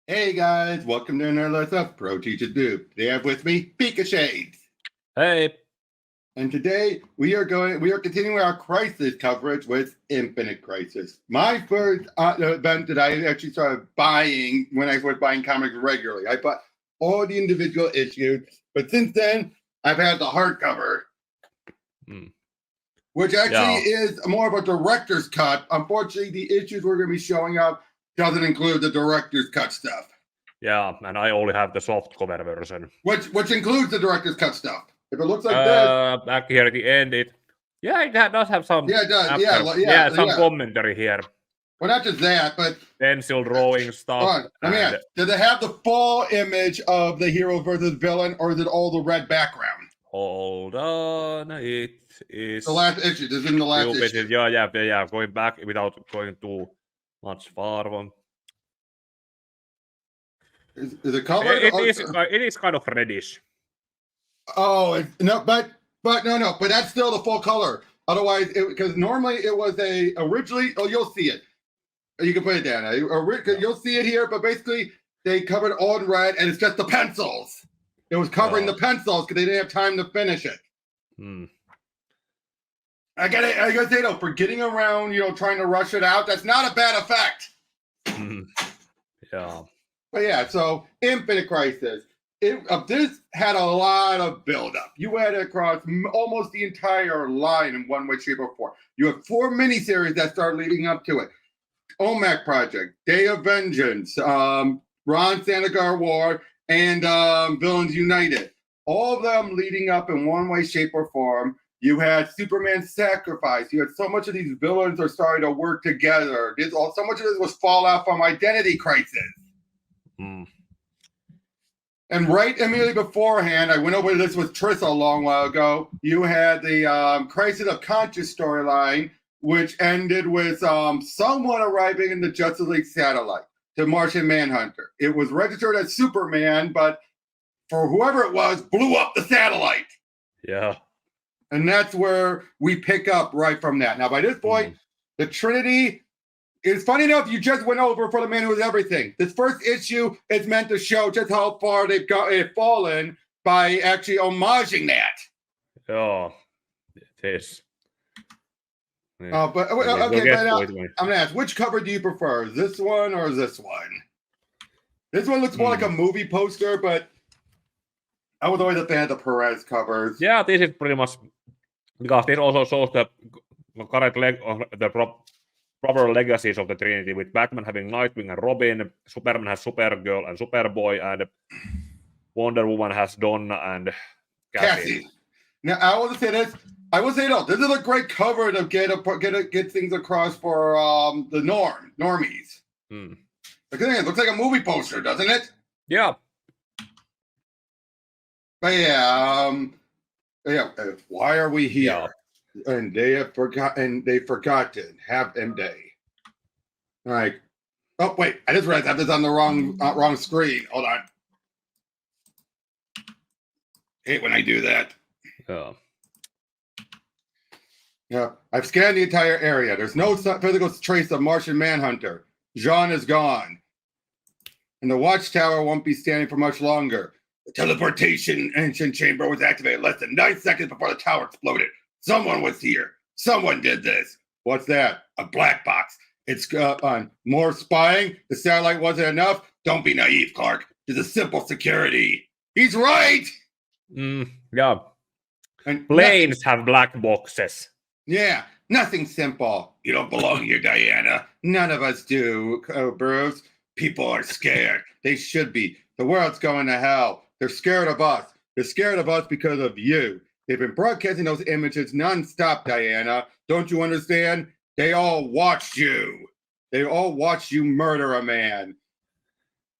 Hey guys, welcome to another lesson of Pro Teacher Do. Today I have with me Pika Shades. Hey. And today we are continuing our crisis coverage with Infinite Crisis. My first event that I actually started buying when I was buying comics regularly. I bought all the individual issues, but since then I've had the hardcover. Which actually is more of a director's cut. Unfortunately, the issues we're going to be showing up doesn't include the director's cut stuff. Yeah, and I only have the softcover version. Which includes the director's cut stuff. If it looks like this. Back here at the end, it does have some. Yeah, it does. Some commentary here. Well, not just that, but pencil drawing stuff. Let me ask, did it have the full image of the hero versus villain, or is it all the red background? Hold on, it is the last issue. This is in the last issue. Yeah. Going back without going too much far. Is it colored? It is kind of reddish. Oh no, but that's still the full color. Otherwise, because normally it was originally. Oh, you'll see it. You can put it down. You'll see it here, but basically they covered all in red, and it's just the pencils. It was covering the pencils because they didn't have time to finish it. I gotta say though, for getting around, trying to rush it out, that's not a bad effect. Yeah. But yeah, so Infinite Crisis. This had a lot of buildup. You had it across almost the entire line in one way, shape, or form. You have 4 miniseries that start leading up to it. OMAC Project, Day of Vengeance, Ron Sanagar War, and Villains United. All of them leading up in one way, shape, or form. You had Superman Sacrifice. You had so much of these villains are starting to work together. So much of this was fallout from Identity Crisis. And right immediately beforehand, I went over this with Triss a long while ago. You had the Crisis of Conscious storyline, which ended with someone arriving in the Justice League satellite, the Martian Manhunter. It was registered as Superman, but for whoever it was, blew up the satellite. Yeah. And that's where we pick up right from that. Now, by this point, the Trinity is funny enough. You just went over for the Man Who Is Everything. This first issue is meant to show just how far they've fallen by actually homaging that. Oh, it is. Yeah. But okay, I'm gonna ask, which cover do you prefer? This one or this one? This one looks more like a movie poster, but I was always a fan of the Perez covers. Yeah, this is pretty much because this also shows the correct proper legacies of the Trinity, with Batman having Nightwing and Robin, Superman has Supergirl and Superboy, and Wonder Woman has Donna and Cassie. Now, I will say this. I will say this is a great cover to get things across for the normies. Because it looks like a movie poster, doesn't it? Yeah. But why are we here? Yeah. And they've forgotten. Have M Day. Like, oh wait, I just realized I have this on the wrong screen. Hold on. Hate when I do that. Yeah, I've scanned the entire area. There's no physical trace of Martian Manhunter. Jean is gone. And the watchtower won't be standing for much longer. The teleportation ancient chamber was activated less than 9 seconds before the tower exploded. Someone was here. Someone did this. What's that? A black box. It's on more spying. The satellite wasn't enough. Don't be naive, Clark. There's a simple security. He's right. Yeah. And planes have black boxes. Yeah, nothing simple. You don't belong here, Diana. None of us do, Bruce. People are scared. They should be. The world's going to hell. They're scared of us. They're scared of us because of you. They've been broadcasting those images nonstop, Diana. Don't you understand? They all watched you. They all watched you murder a man.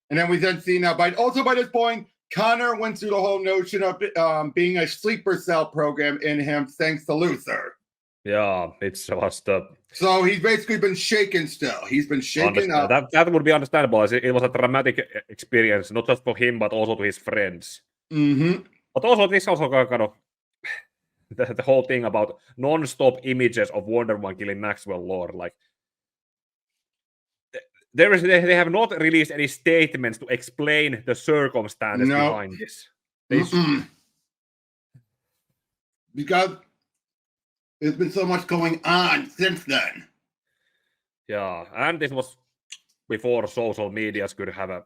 And then we then see now, by this point, Connor went through the whole notion of being a sleeper cell program in him thanks to Luthor. Yeah, it's just so he's basically been shaken still. He's been shaken up. That would be understandable. It was a dramatic experience, not just for him, but also to his friends. But also, this also kind of the whole thing about non-stop images of Wonder Woman killing Maxwell Lord. Like, they have not released any statements to explain the circumstances No. behind this. Because there's been so much going on since then. Yeah, and this was before social medias could have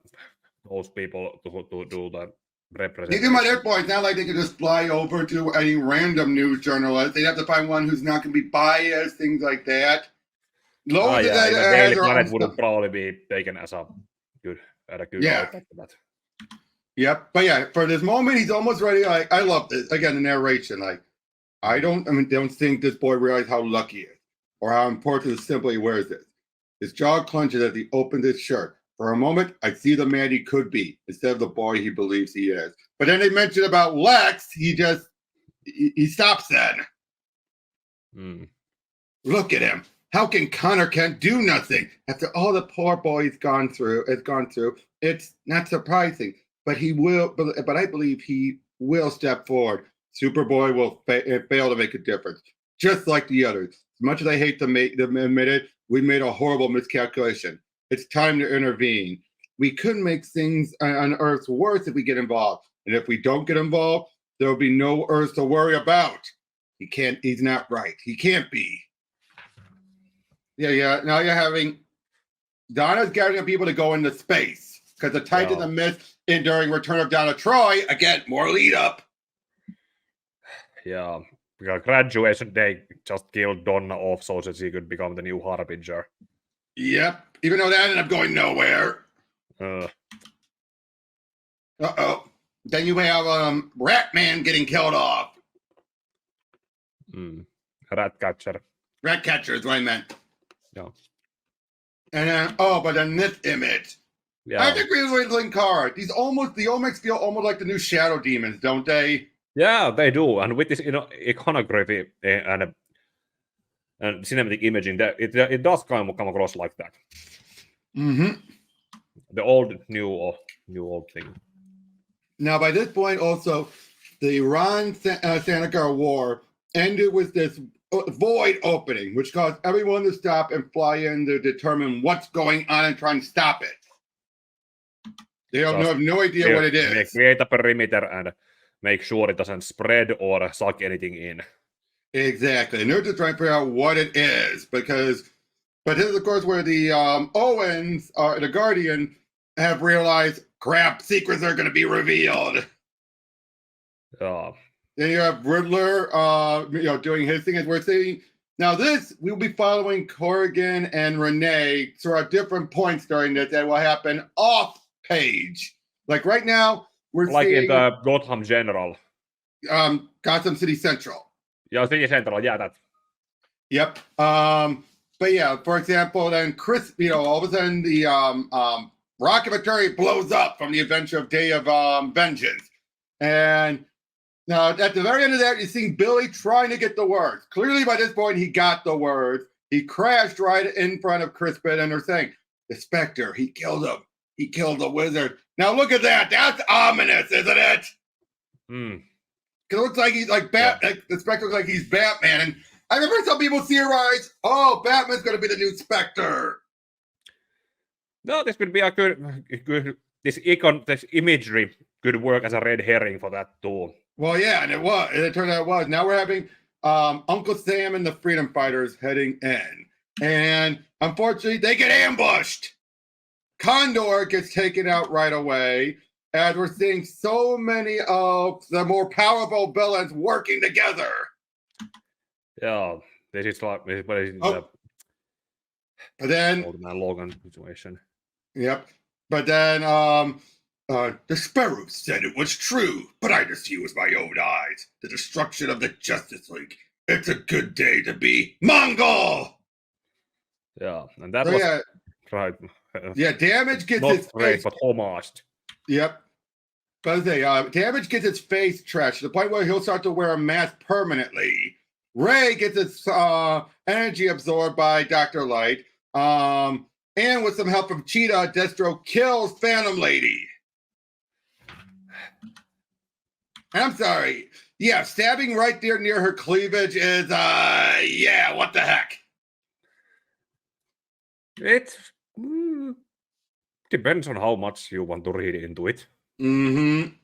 those people to do the representation. Even by their point, it's not like they can just fly over to any random news journalist. They'd have to find one who's not going to be biased, things like that. Even Daily Planet would probably be taken as a good outlet for that. Yep, but yeah, for this moment, he's almost ready. Like, I love this. Again, the narration. Like, don't think this boy realized how lucky he is, or how important it simply wears this. His jaw clenches as he opens his shirt. For a moment, I see the man he could be instead of the boy he believes he is. But then they mentioned about Lex. He stops then. Look at him. How can Connor Kent do nothing after all the poor boy has gone through? It's not surprising, but he will. But I believe he will step forward. Superboy will fail to make a difference, just like the others. As much as I hate to admit it, we made a horrible miscalculation. It's time to intervene. We could make things on Earth worse if we get involved, and if we don't get involved, there will be no Earth to worry about. He's not right. He can't be. Yeah. Now you're having Donna's gathering people to go into space because the Titans are missed during Return of Donna Troy. Again, more lead up. Yeah, because graduation day just killed Donna off so that she could become the new Harbinger. Yep. Even though that ended up going nowhere. Then you have Ratman getting killed off. Ratcatcher. Ratcatcher is what I meant. Yeah. And then, but then this image. Yeah. I agree with Linkara. The OMACs feel almost like the new Shadow Demons, don't they? Yeah, they do. And with this, iconography and cinematic imaging, it does come across like that. The old, new old thing. Now, by this point, also, the Iran-Sanakar war ended with this void opening, which caused everyone to stop and fly in to determine what's going on and try and stop it. They have no idea what it is. They create a perimeter and make sure it doesn't spread or suck anything in. Exactly. And they're just trying to figure out what it is. But this is, of course, where the Owens, the Guardian, have realized, crap, secrets are going to be revealed. Then you have Riddler, doing his thing, as we're seeing. Now we'll be following Corrigan and Renee throughout different points during this that will happen off page. Like right now, we're seeing... in the Gotham General. Gotham City Central. Yeah, City Central, yeah, that. Yep. But yeah, for example, then Chris, all of a sudden the Rocket Victoria blows up from the adventure of Day of Vengeance. And now at the very end of that, you're seeing Billy trying to get the words. Clearly by this point, he got the words. He crashed right in front of Crispin, and they're saying, the Spectre, he killed him. He killed the wizard. Now look at that. That's ominous, isn't it? Because it looks like he's like the Spectre looks like he's Batman. And I remember some people theorize, Batman's going to be the new Spectre. No, this could be a good this imagery could work as a red herring for that too. Well, yeah, and it was. And it turned out it was. Now we're having Uncle Sam and the Freedom Fighters heading in. And unfortunately, they get ambushed. Condor gets taken out right away. And we're seeing so many of the more powerful villains working together. Yeah, this is like but then Old Man Logan situation. Yep. But then the Sparrow said it was true, but I just see with my own eyes. The destruction of the Justice League. It's a good day to be Mongol. Yeah, and that was right. Yeah, Damage gets not his great, face, but homaged. Yep. But Damage gets his face trashed to the point where he'll start to wear a mask permanently. Ray gets its energy absorbed by Dr. Light. And with some help from Cheetah, Destro kills Phantom Lady. And I'm sorry. Yeah, stabbing right there near her cleavage is, what the heck? It's Depends on how much you want to read into it. Mm-hmm.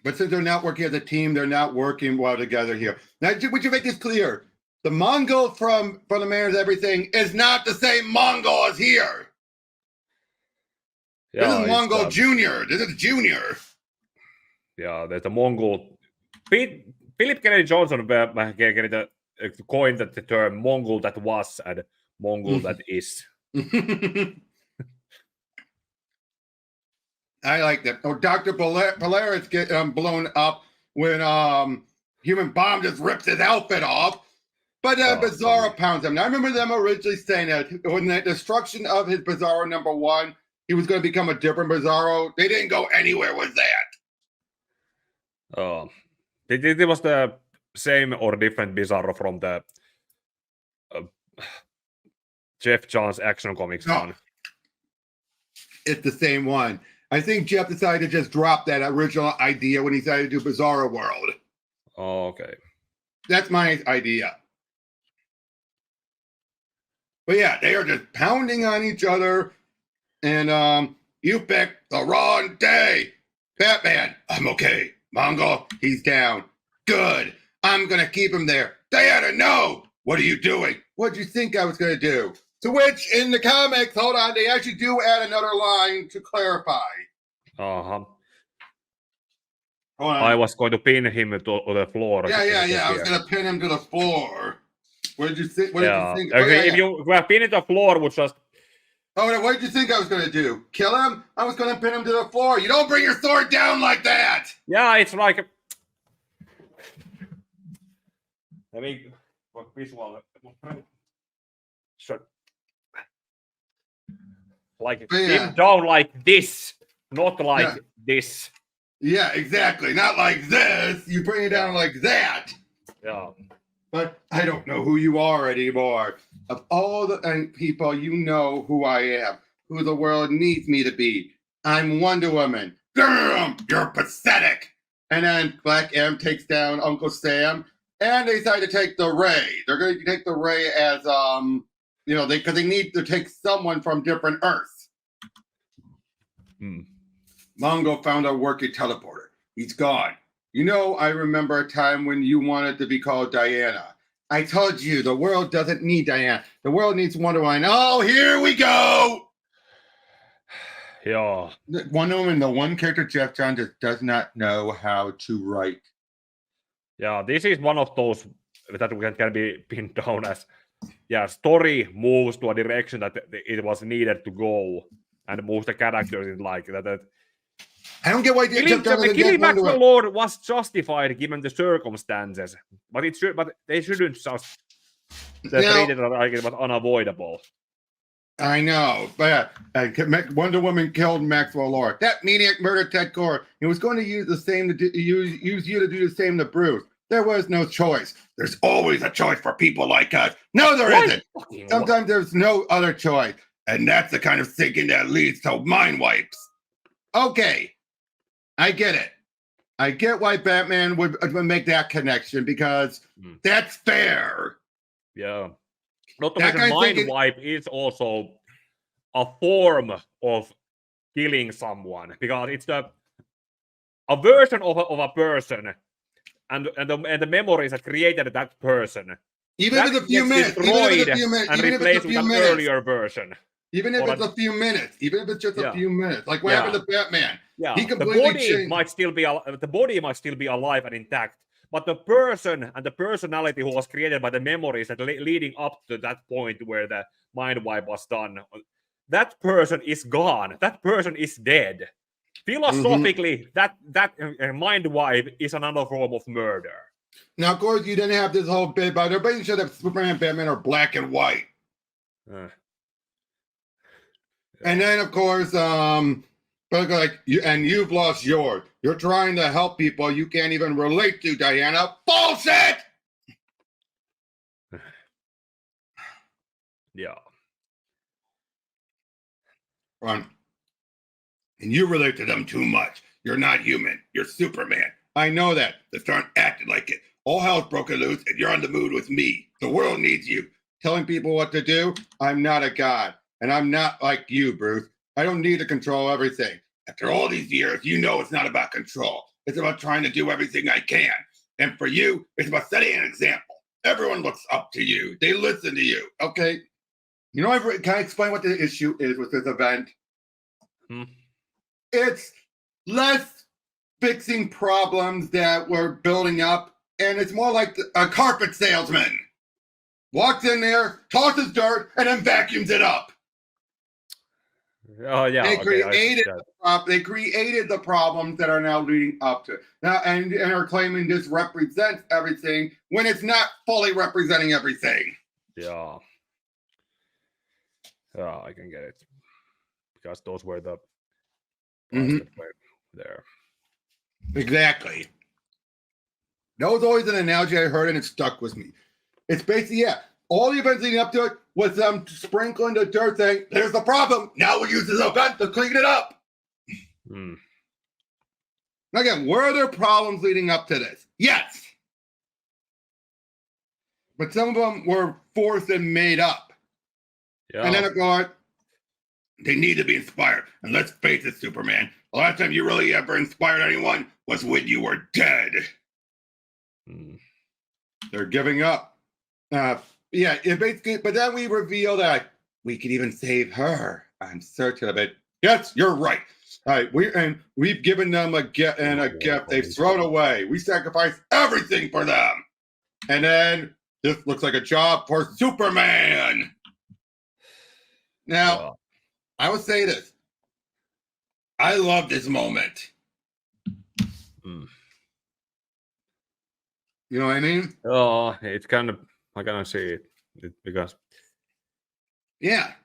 But since they're not working as a team, they're not working well together here. Now, would you make this clear? The Mongol from the Mayor's Everything is not the same Mongol as here. Yeah, this is Mongol Junior. This is Junior. Yeah, there's the Mongol. Philip Kennedy Johnson coined the term Mongol that was and Mongol that is. I like that. Oh, Dr. Polaris get blown up when Human Bomb just rips his outfit off. But Bizarro pounds him. Now, I remember them originally saying that when the destruction of his Bizarro #1, he was going to become a different Bizarro. They didn't go anywhere with that. Oh, it was the same or different Bizarro from the Jeff Johns Action Comics one. It's the same one. I think Jeff decided to just drop that original idea when he decided to do Bizarro World. Oh, okay. That's my idea. But yeah, they are just pounding on each other. And you picked the wrong day. Batman, I'm okay. Mongol, he's down. Good. I'm going to keep him there. Diana, no. What are you doing? What did you think I was going to do? To which, in the comics, hold on, they actually do add another line to clarify. Uh-huh. I was going to pin him to the floor. Yeah. I was going to pin him to the floor. What did you think? Okay, if you were pinning the floor, would just... Oh, what did you think I was going to do? Kill him? I was going to pin him to the floor. You don't bring your sword down like that. Yeah, it's like... Let me... Visual... Like, him down like this, not like this. Yeah, exactly. Not like this. You bring it down like that. Yeah. But I don't know who you are anymore. Of all the people, you know who I am, who the world needs me to be. I'm Wonder Woman. Damn, you're pathetic. And then Black M takes down Uncle Sam, and they decide to take the Ray. They're going to take the Ray as, because they need to take someone from different Earths. Mongo found a working teleporter. He's gone. You know, I remember a time when you wanted to be called Diana. I told you, the world doesn't need Diana. The world needs Wonder Woman. Oh, here we go! Yeah. Wonder Woman, the one character Jeff Johns just does not know how to write. Yeah, this is one of those that can be pinned down as, story moves to a direction that it was needed to go and moves the characters in like that. I don't get why killing Max the Lord was justified given the circumstances, but they shouldn't just treat it like it was unavoidable. I know, but Wonder Woman killed Maxwell Lord. That maniac murdered Ted Core. He was going to use the same use you to do the same to Bruce. There was no choice. There's always a choice for people like us. No, there isn't. Sometimes there's no other choice, and that's the kind of thinking that leads to mind wipes. Okay. I get it. I get why Batman would make that connection because that's fair. Yeah. Not to mention mind wipe is also a form of killing someone because it's a version of a person and the memories that created that person. Even if it's a few minutes. And replaced with an earlier version. Even if it's a few minutes. Even if it's just a few minutes. Like what happened to Batman. Yeah, the body might still be alive and intact, but the person and the personality who was created by the memories that leading up to that point where the mind wipe was done, that person is gone. That person is dead. Philosophically, that mind wipe is another form of murder. Now, of course, you didn't have this whole bit about everybody should have Superman and Batman are black and white. And then, of course, but like you've lost yours. You're trying to help people you can't even relate to, Diana. Bullshit! Yeah. And you relate to them too much. You're not human. You're Superman. I know that. They start acting like it. All hell's broken loose, and you're on the mood with me. The world needs you. telling people what to do. I'm not a god. And I'm not like you, Bruce. I don't need to control everything. After all these years, you know it's not about control. It's about trying to do everything I can. And for you, it's about setting an example. Everyone looks up to you. They listen to you. Okay. You know, can I explain what the issue is with this event? It's less fixing problems that were building up, and it's more like a carpet salesman. Walks in there, tosses dirt, and then vacuums it up. Oh yeah, they created the problems that are now leading up to it. Now and are claiming this represents everything when it's not fully representing everything. Yeah, I can get it because those were the that were there. Exactly. That was always an analogy I heard, and it stuck with me. It's basically all the events leading up to it was them sprinkling the dirt, saying, "There's the problem. Now we use this event to clean it up." Again, were there problems leading up to this? Yes. But some of them were forced and made up. Yeah. And then of course, they need to be inspired. And let's face it, Superman, the last time you really ever inspired anyone was when you were dead. They're giving up. Basically, but then we reveal that we could even save her. I'm certain of it. Yes, you're right. All right, we've given them a gift they've thrown away. We sacrificed everything for them. And then this looks like a job for Superman. Now, I would say this. I love this moment. You know what I mean? Oh, it's kind of, I cannot see it because it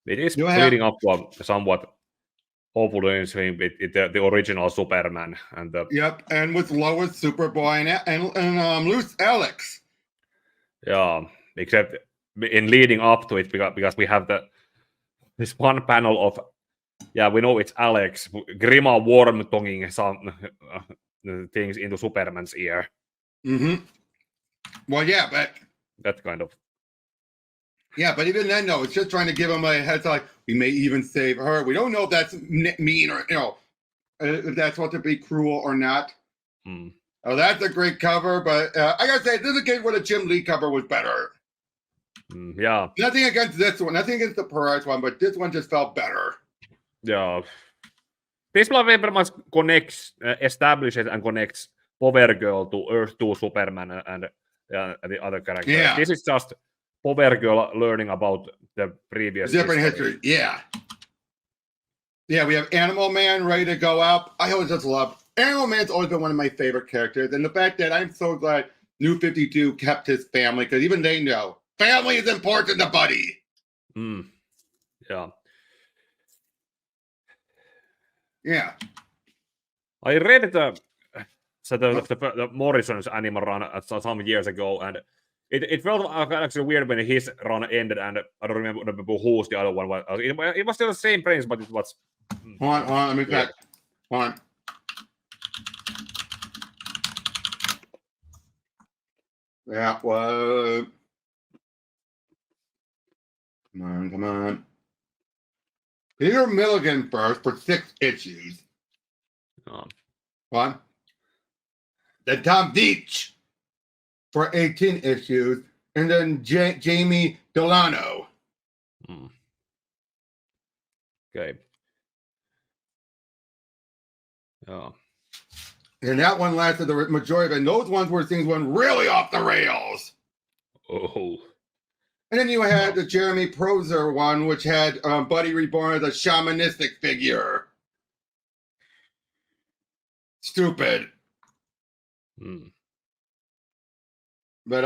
is leading up to a somewhat hopeful thing with the original Superman and the and with Lois, Superboy, and Loose Alex. Yeah, except in leading up to it because we have this one panel of we know it's Alex Grima worm tonguing some things into Superman's ear. Well, but that kind of. But even then, no, it's just trying to give him a heads like we may even save her. We don't know if that's mean or if that's what to be cruel or not. Oh, that's a great cover, but I gotta say, this is a case where the Jim Lee cover was better. Nothing against this one, nothing against the Perez one, but this one just felt better. Yeah. This one very much establishes and connects Power Girl to Earth 2 Superman and the other characters. Yeah. This is just Power Girl learning about the previous different history. Yeah, we have Animal Man ready to go out. I always just love Animal Man's always been one of my favorite characters, and the fact that I'm so glad New 52 kept his family, because even they know family is important to Buddy. Yeah. I read the Morrison's animal run some years ago, and it felt actually weird when his run ended, and I don't remember who's the other one was. It was still the same prince, but it was. Hold on, let me check. Hold on. That was. Come on. Peter Milligan first for 6 issues. One. Then Tom Veitch for 18 issues. And then Jamie Delano. Okay. Oh. And that one lasted the majority of it. And those ones where things went really off the rails. Oh. And then you had the Jeremy Proser one, which had Buddy reborn as a shamanistic figure. Stupid. But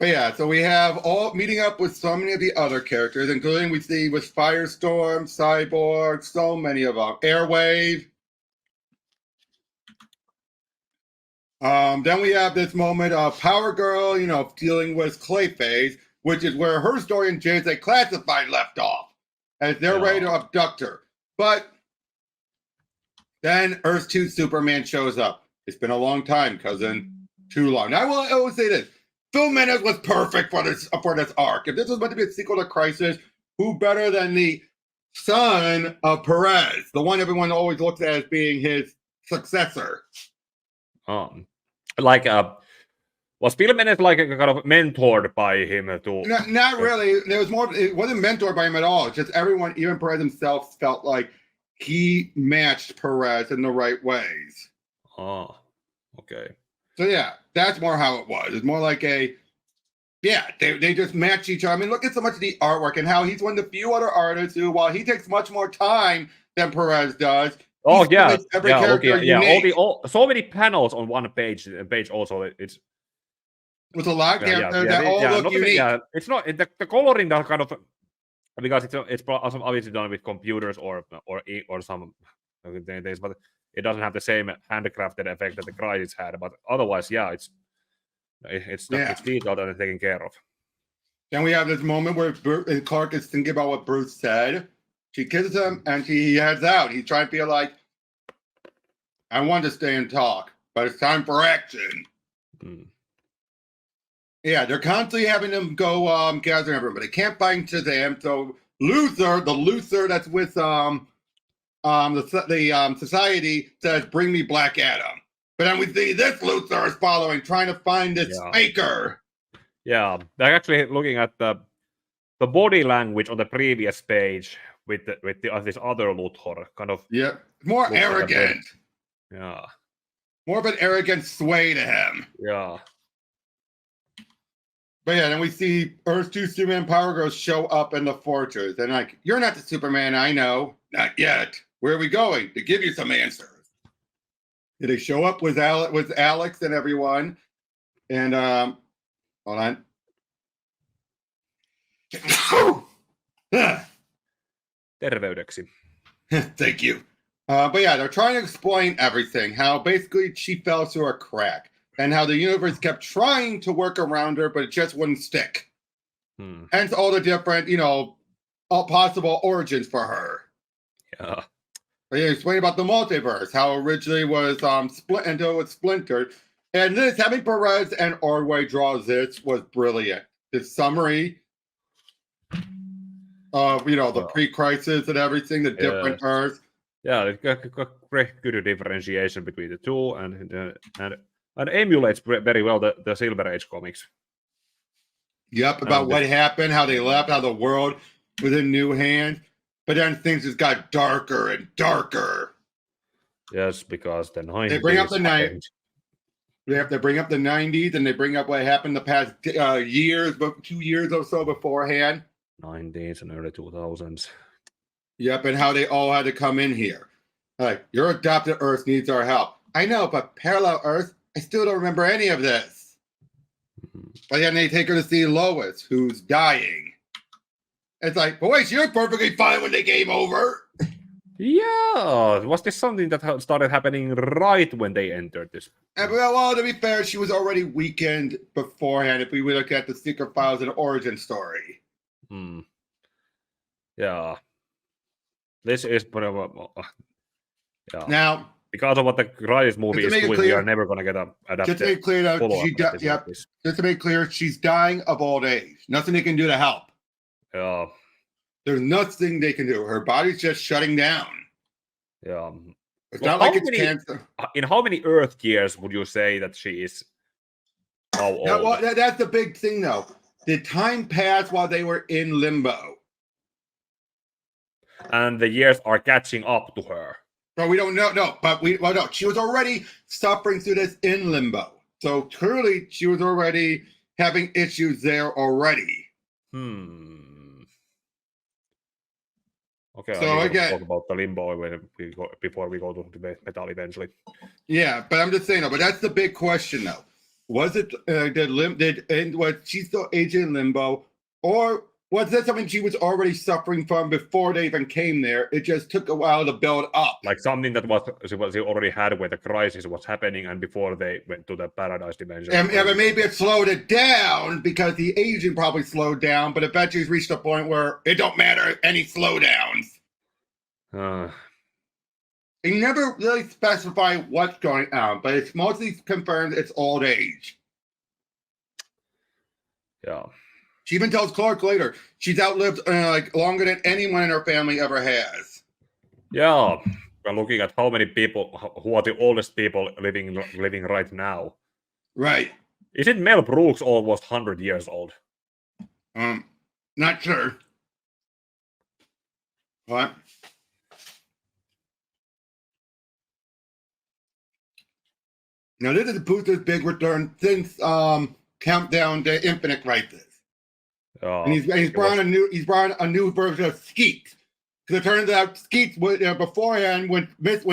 yeah, so we have all meeting up with so many of the other characters, including we see with Firestorm, Cyborg, so many of them. Airwave. Then we have this moment of Power Girl, dealing with Clayface, which is where her story in JSA Classified left off, as they're ready to abduct her. But then Earth 2 Superman shows up. It's been a long time, cousin. Too long. Now, I will say this. Phil Menace was perfect for this arc. If this was meant to be a sequel to Crisis, who better than the son of Perez, the one everyone always looks at as being his successor? Like was Phil Menace like kind of mentored by him to? Not really. There was more. It wasn't mentored by him at all. It's just everyone, even Perez himself, felt like he matched Perez in the right ways. Oh, okay. So yeah, that's more how it was. It's more like they just match each other. I mean, look at so much of the artwork and how he's one of the few other artists who, while he takes much more time than Perez does. Oh yeah, every character unique. So many panels on one page. Page also it's with a lot of characters that all look unique. It's not the coloring that kind of, because it's obviously done with computers or some things, but it doesn't have the same handcrafted effect that the Crisis had. But otherwise, yeah, it's detailed and taken care of. Then we have this moment where Clark is thinking about what Bruce said. She kisses him and he heads out. He's trying to feel like, I want to stay and talk, but it's time for action. Yeah, they're constantly having them go gather everyone, but they can't find Shazam. So the Luther that's with the society says, "Bring me Black Adam." But then we see this Luther is following, trying to find this faker. Yeah, they're actually looking at the body language on the previous page with this other Luthor, kind of. Yeah, more arrogant. Yeah, more of an arrogant sway to him. Yeah. But yeah, then we see Earth 2 Superman Power Girls show up in the fortress. And like, you're not the Superman I know. Not yet. Where are we going? To give you some answers. They show up with Alex and everyone. And hold on. Terveydeksi. Thank you. But yeah, they're trying to explain everything. How basically she fell through a crack. And how the universe kept trying to work around her, but it just wouldn't stick. Hence all the different, all possible origins for her. Yeah. But yeah, explain about the multiverse, how originally was split until it was splintered. And this, having Perez and Ordway draw this was brilliant. This summary of, the pre-crisis and everything, the different Earths. Yeah, it's got great good differentiation between the two, and emulates very well the Silver Age comics. Yep, about what happened, how they left, how the world was in new hands. But then things just got darker and darker. Yes, because the 90s. They bring up the 90s. They have to bring up the 90s, and they bring up what happened the past years, but 2 years or so beforehand. 90s and early 2000s. Yep, and how they all had to come in here. Like, your adopted Earth needs our help. I know, but parallel Earth, I still don't remember any of this. But then they take her to see Lois, who's dying. It's like, boy, she was perfectly fine when they came over. Yeah, was this something that started happening right when they entered this? Well, to be fair, she was already weakened beforehand if we look at the Secret Files and origin story. Yeah. This is... Now... Because of what the Crisis movie is doing, we are never going to get adapted. Just to make clear, just to make clear, she's dying of old age. Nothing they can do to help. Yeah. There's nothing they can do. Her body's just shutting down. Yeah. It's not like it's cancer. In how many Earth years would you say that she is? How old? Well, that's the big thing, though. Did time pass while they were in limbo? And the years are catching up to her. But we don't know. No, she was already suffering through this in limbo. So clearly, she was already having issues there already. Okay, so again, talk about the limbo before we go to the metal eventually. Yeah, but I'm just saying, but that's the big question, though. Was it was she still aging in limbo, or was that something she was already suffering from before they even came there? It just took a while to build up. Like something that she already had when the crisis was happening and before they went to the paradise dimension. And maybe it slowed it down because the aging probably slowed down, but eventually it's reached a point where it don't matter any slowdowns. They never really specify what's going on, but it's mostly confirmed it's old age. Yeah. She even tells Clark later she's outlived like longer than anyone in her family ever has. Yeah. We're looking at how many people, who are the oldest people living right now. Right. Isn't Mel Brooks almost 100 years old? Not sure. What? Now this is Booster's big return since Countdown to Infinite Crisis. And he's brought a new version of Skeet. Because it turns out Skeet beforehand when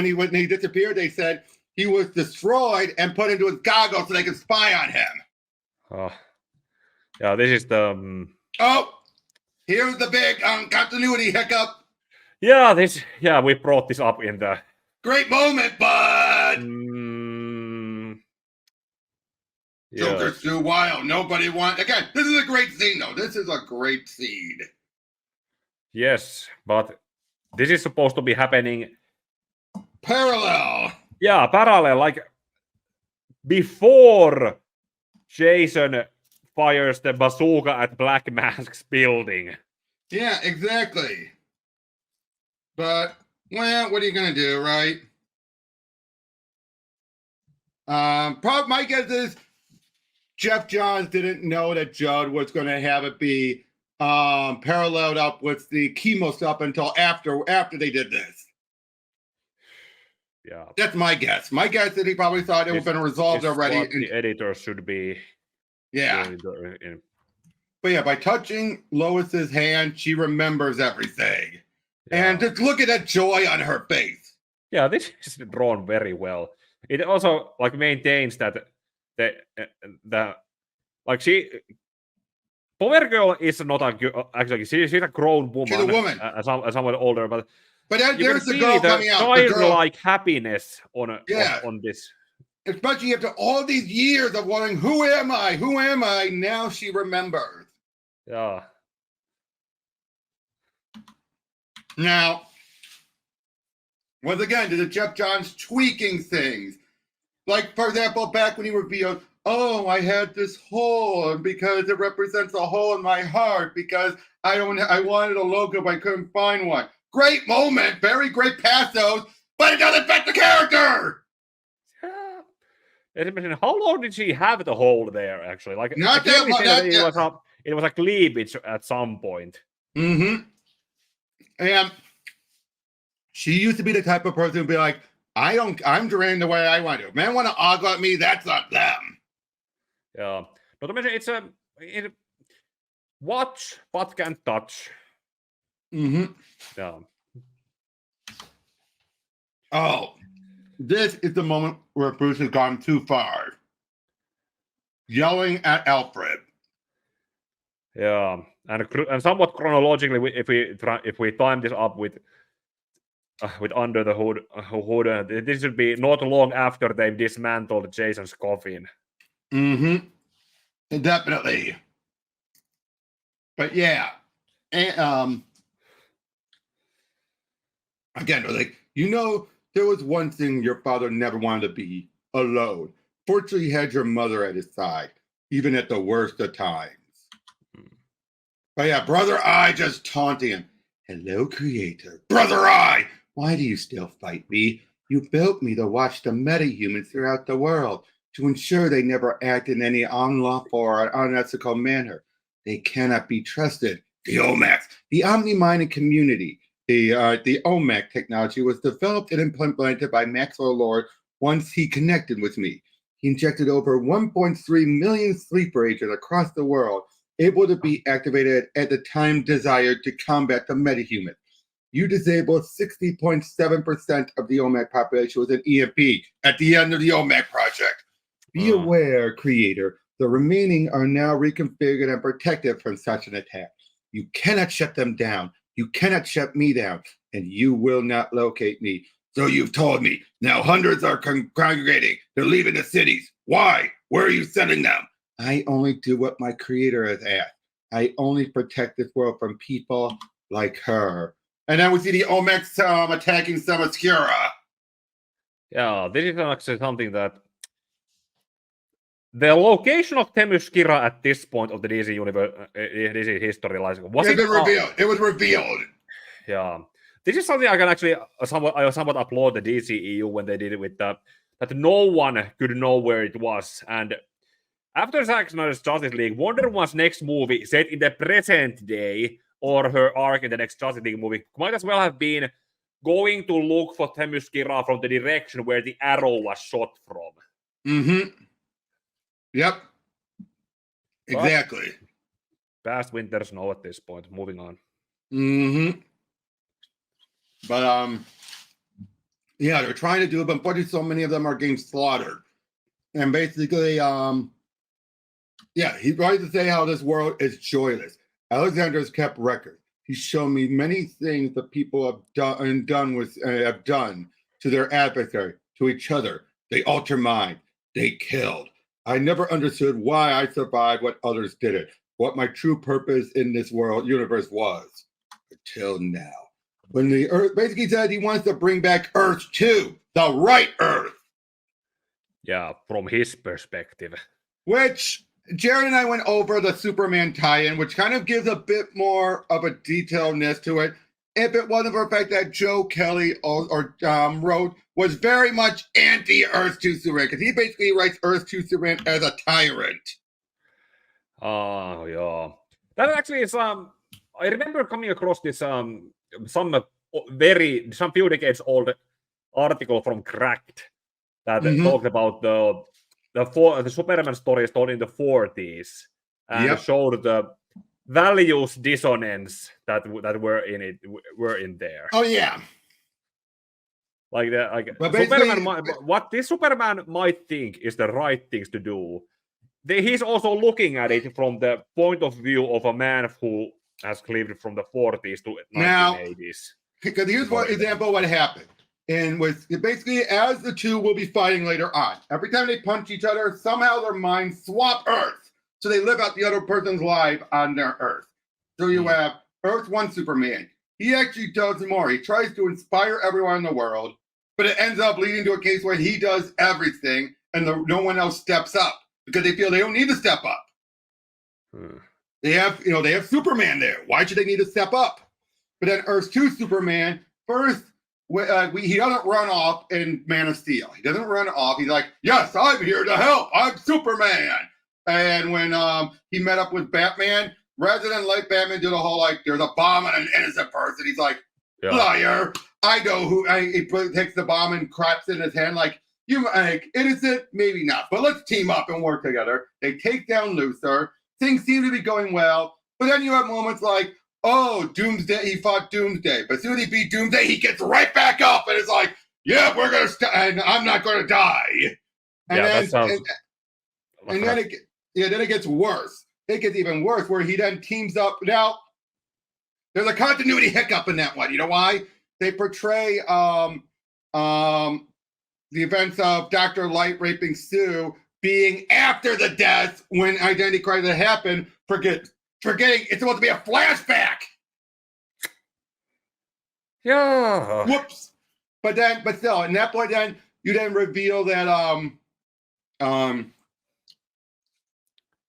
he disappeared, they said he was destroyed and put into his goggles so they could spy on him. Yeah, this is the. Oh, here's the big continuity hiccup. Yeah, we brought this up in the. Great moment, bud. Joker's too wild. Nobody wants. Again, this is a great scene, though. This is a great scene. Yes, but this is supposed to be happening parallel. Yeah, parallel. Like before Jason fires the bazooka at Black Mask's building. Yeah, exactly. But well, what are you gonna do, right? My guess is Jeff Johns didn't know that Judd was going to have it be paralleled up with the chemo stuff until after they did this. Yeah, that's my guess. My guess that he probably thought it was been resolved already. What the editor should be. Yeah. But yeah, by touching Lois's hand, she remembers everything, and just look at that joy on her face. Yeah, this is drawn very well. It also like maintains that the like she Power Girl is not actually she's a grown woman. She's a woman, somewhat older, but there's the girl coming out. The girl like happiness on this. Especially after all these years of wondering, who am I? Who am I? Now she remembers. Yeah. Now, once again, to the Jeff Johns tweaking things. Like, for example, back when he revealed, oh, I had this hole because it represents a hole in my heart because I wanted a logo, but I couldn't find one. Great moment, very great pathos, but it doesn't fit the character. How long did she have the hole there? Actually, like not that long. It was a cleavage at some point. Mm-hmm. And she used to be the type of person who'd be like, I'm drained the way I want to. Men want to ogle at me, that's not them. Yeah. Not to mention, it's watch but can't touch. Mm-hmm. Yeah. Oh, this is the moment where Bruce has gone too far. Yelling at Alfred. Yeah, and somewhat chronologically, if we time this up with Under the Hood, this should be not long after they've dismantled Jason's coffin. Mm-hmm. Definitely. But yeah, and again, like there was one thing your father never wanted to be: alone. Fortunately, he had your mother at his side, even at the worst of times. But yeah, Brother Eye just taunting him. Hello, Creator. Brother Eye, why do you still fight me? You built me to watch the metahumans throughout the world, to ensure they never act in any unlawful or unethical manner. They cannot be trusted. The OMAC, the omni-minded community, the OMAC technology was developed and implemented by Maxwell Lord once he connected with me. He injected over 1.3 million sleeper agents across the world, able to be activated at the time desired to combat the metahuman. You disabled 60.7% of the OMAC population with an EMP at the end of the OMAC project. Be aware, Creator, the remaining are now reconfigured and protected from such an attack. You cannot shut them down. You cannot shut me down, and you will not locate me. So you've told me. Now hundreds are congregating. They're leaving the cities. Why? Where are you sending them? I only do what my Creator has asked. I only protect this world from people like her. And then we see the OMAC attacking Themyscira. Yeah, this is actually something that the location of Themyscira at this point of the DC universe, DC history, like, was it revealed? It was revealed. Yeah, this is something I can actually somewhat applaud the DCEU when they did it with that no one could know where it was. And after Zack Snyder's Justice League, Wonder Woman's next movie set in the present day, or her arc in the next Justice League movie, might as well have been going to look for Themyscira from the direction where the arrow was shot from. Mm-hmm. Yep. Exactly. Past winter snow at this point. Moving on. Mm-hmm. But yeah, they're trying to do it, but unfortunately, so many of them are getting slaughtered. And basically, yeah, he tries to say how this world is joyless. Alexander's kept record. He's shown me many things that people have done to their adversary, to each other. They alter mine. They killed. I never understood why I survived what others didn't. What my true purpose in this universe was, until now. When the Earth basically said he wants to bring back Earth 2, the right Earth. Yeah, from his perspective. Which Jared and I went over the Superman tie-in, which kind of gives a bit more of a detailedness to it. If it wasn't for the fact that Joe Kelly wrote, was very much anti-Earth 2 Superman, because he basically writes Earth 2 Superman as a tyrant. Oh, yeah. That actually is, I remember coming across this, some few decades old article from Cracked that talked about the Superman stories told in the 40s and showed the values dissonance that were in there. Oh yeah, what this Superman might think is the right things to do. He's also looking at it from the point of view of a man who has lived from the 40s to 1980s. Because here's one example of what happened. And with basically, as the two will be fighting later on, every time they punch each other, somehow their minds swap Earth. So they live out the other person's life on their Earth. So you have Earth 1 Superman. He actually does more. He tries to inspire everyone in the world, but it ends up leading to a case where he does everything and no one else steps up because they feel they don't need to step up. They have Superman there. Why should they need to step up? But then Earth 2 Superman, first, he doesn't run off in Man of Steel. He doesn't run off. He's like, yes, I'm here to help. I'm Superman. And when he met up with Batman, rather than let Batman do the whole, like, there's a bomb on an innocent person, he's like, liar. I know who. He takes the bomb and craps it in his hand like, you like innocent, maybe not, but let's team up and work together. They take down Luthor. Things seem to be going well, but then you have moments like, oh, Doomsday, he fought Doomsday, but as soon as he beat Doomsday, he gets right back up and it's like, yeah, we're gonna and I'm not gonna die. And then it gets worse. It gets even worse where he then teams up. Now, there's a continuity hiccup in that one. You know why? They portray the events of Dr. Light raping Sue being after the death when identity crisis happened, forgetting it's supposed to be a flashback. Yeah. Whoops. But still, at that point, then you then reveal that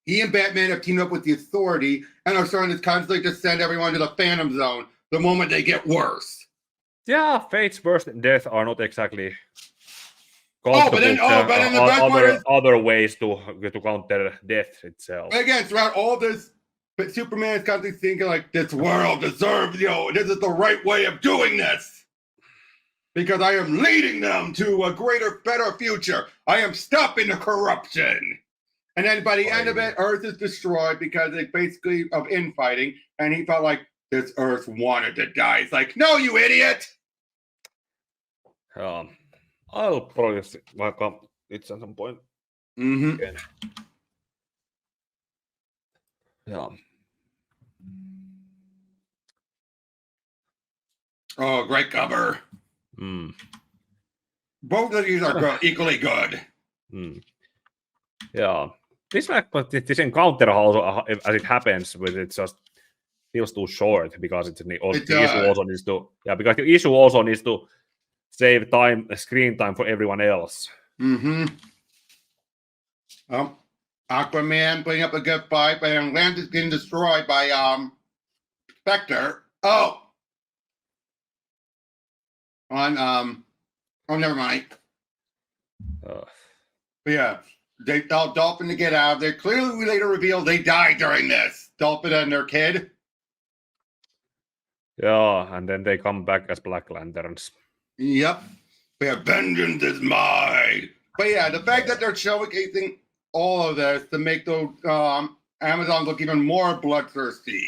he and Batman have teamed up with the Authority and are starting to constantly just send everyone to the Phantom Zone the moment they get worse. Yeah, Fate's birth and death are not exactly other ways to counter death itself. Again, throughout all this, but Superman is constantly thinking like, this world deserves, this is the right way of doing this. Because I am leading them to a greater, better future. I am stopping the corruption. And then by the end of it, Earth is destroyed because it's basically of infighting. And he felt like this Earth wanted to die. It's like, no, you idiot. I'll probably work up it at some point. Again. Yeah. Oh, great cover. Both of these are equally good. Yeah. This encounter also, as it happens, but it just feels too short because the issue also needs to save screen time for everyone else. Well, Aquaman putting up a good fight, but Atlantis getting destroyed by Spectre. Oh, never mind. But yeah, they tell Dolphin to get out of there. Clearly, we later reveal they died during this. Dolphin and their kid. Yeah, and then they come back as Black Lanterns. Yep. Yeah, vengeance is mine. But yeah, the fact that they're showcasing all of this to make those Amazon look even more bloodthirsty.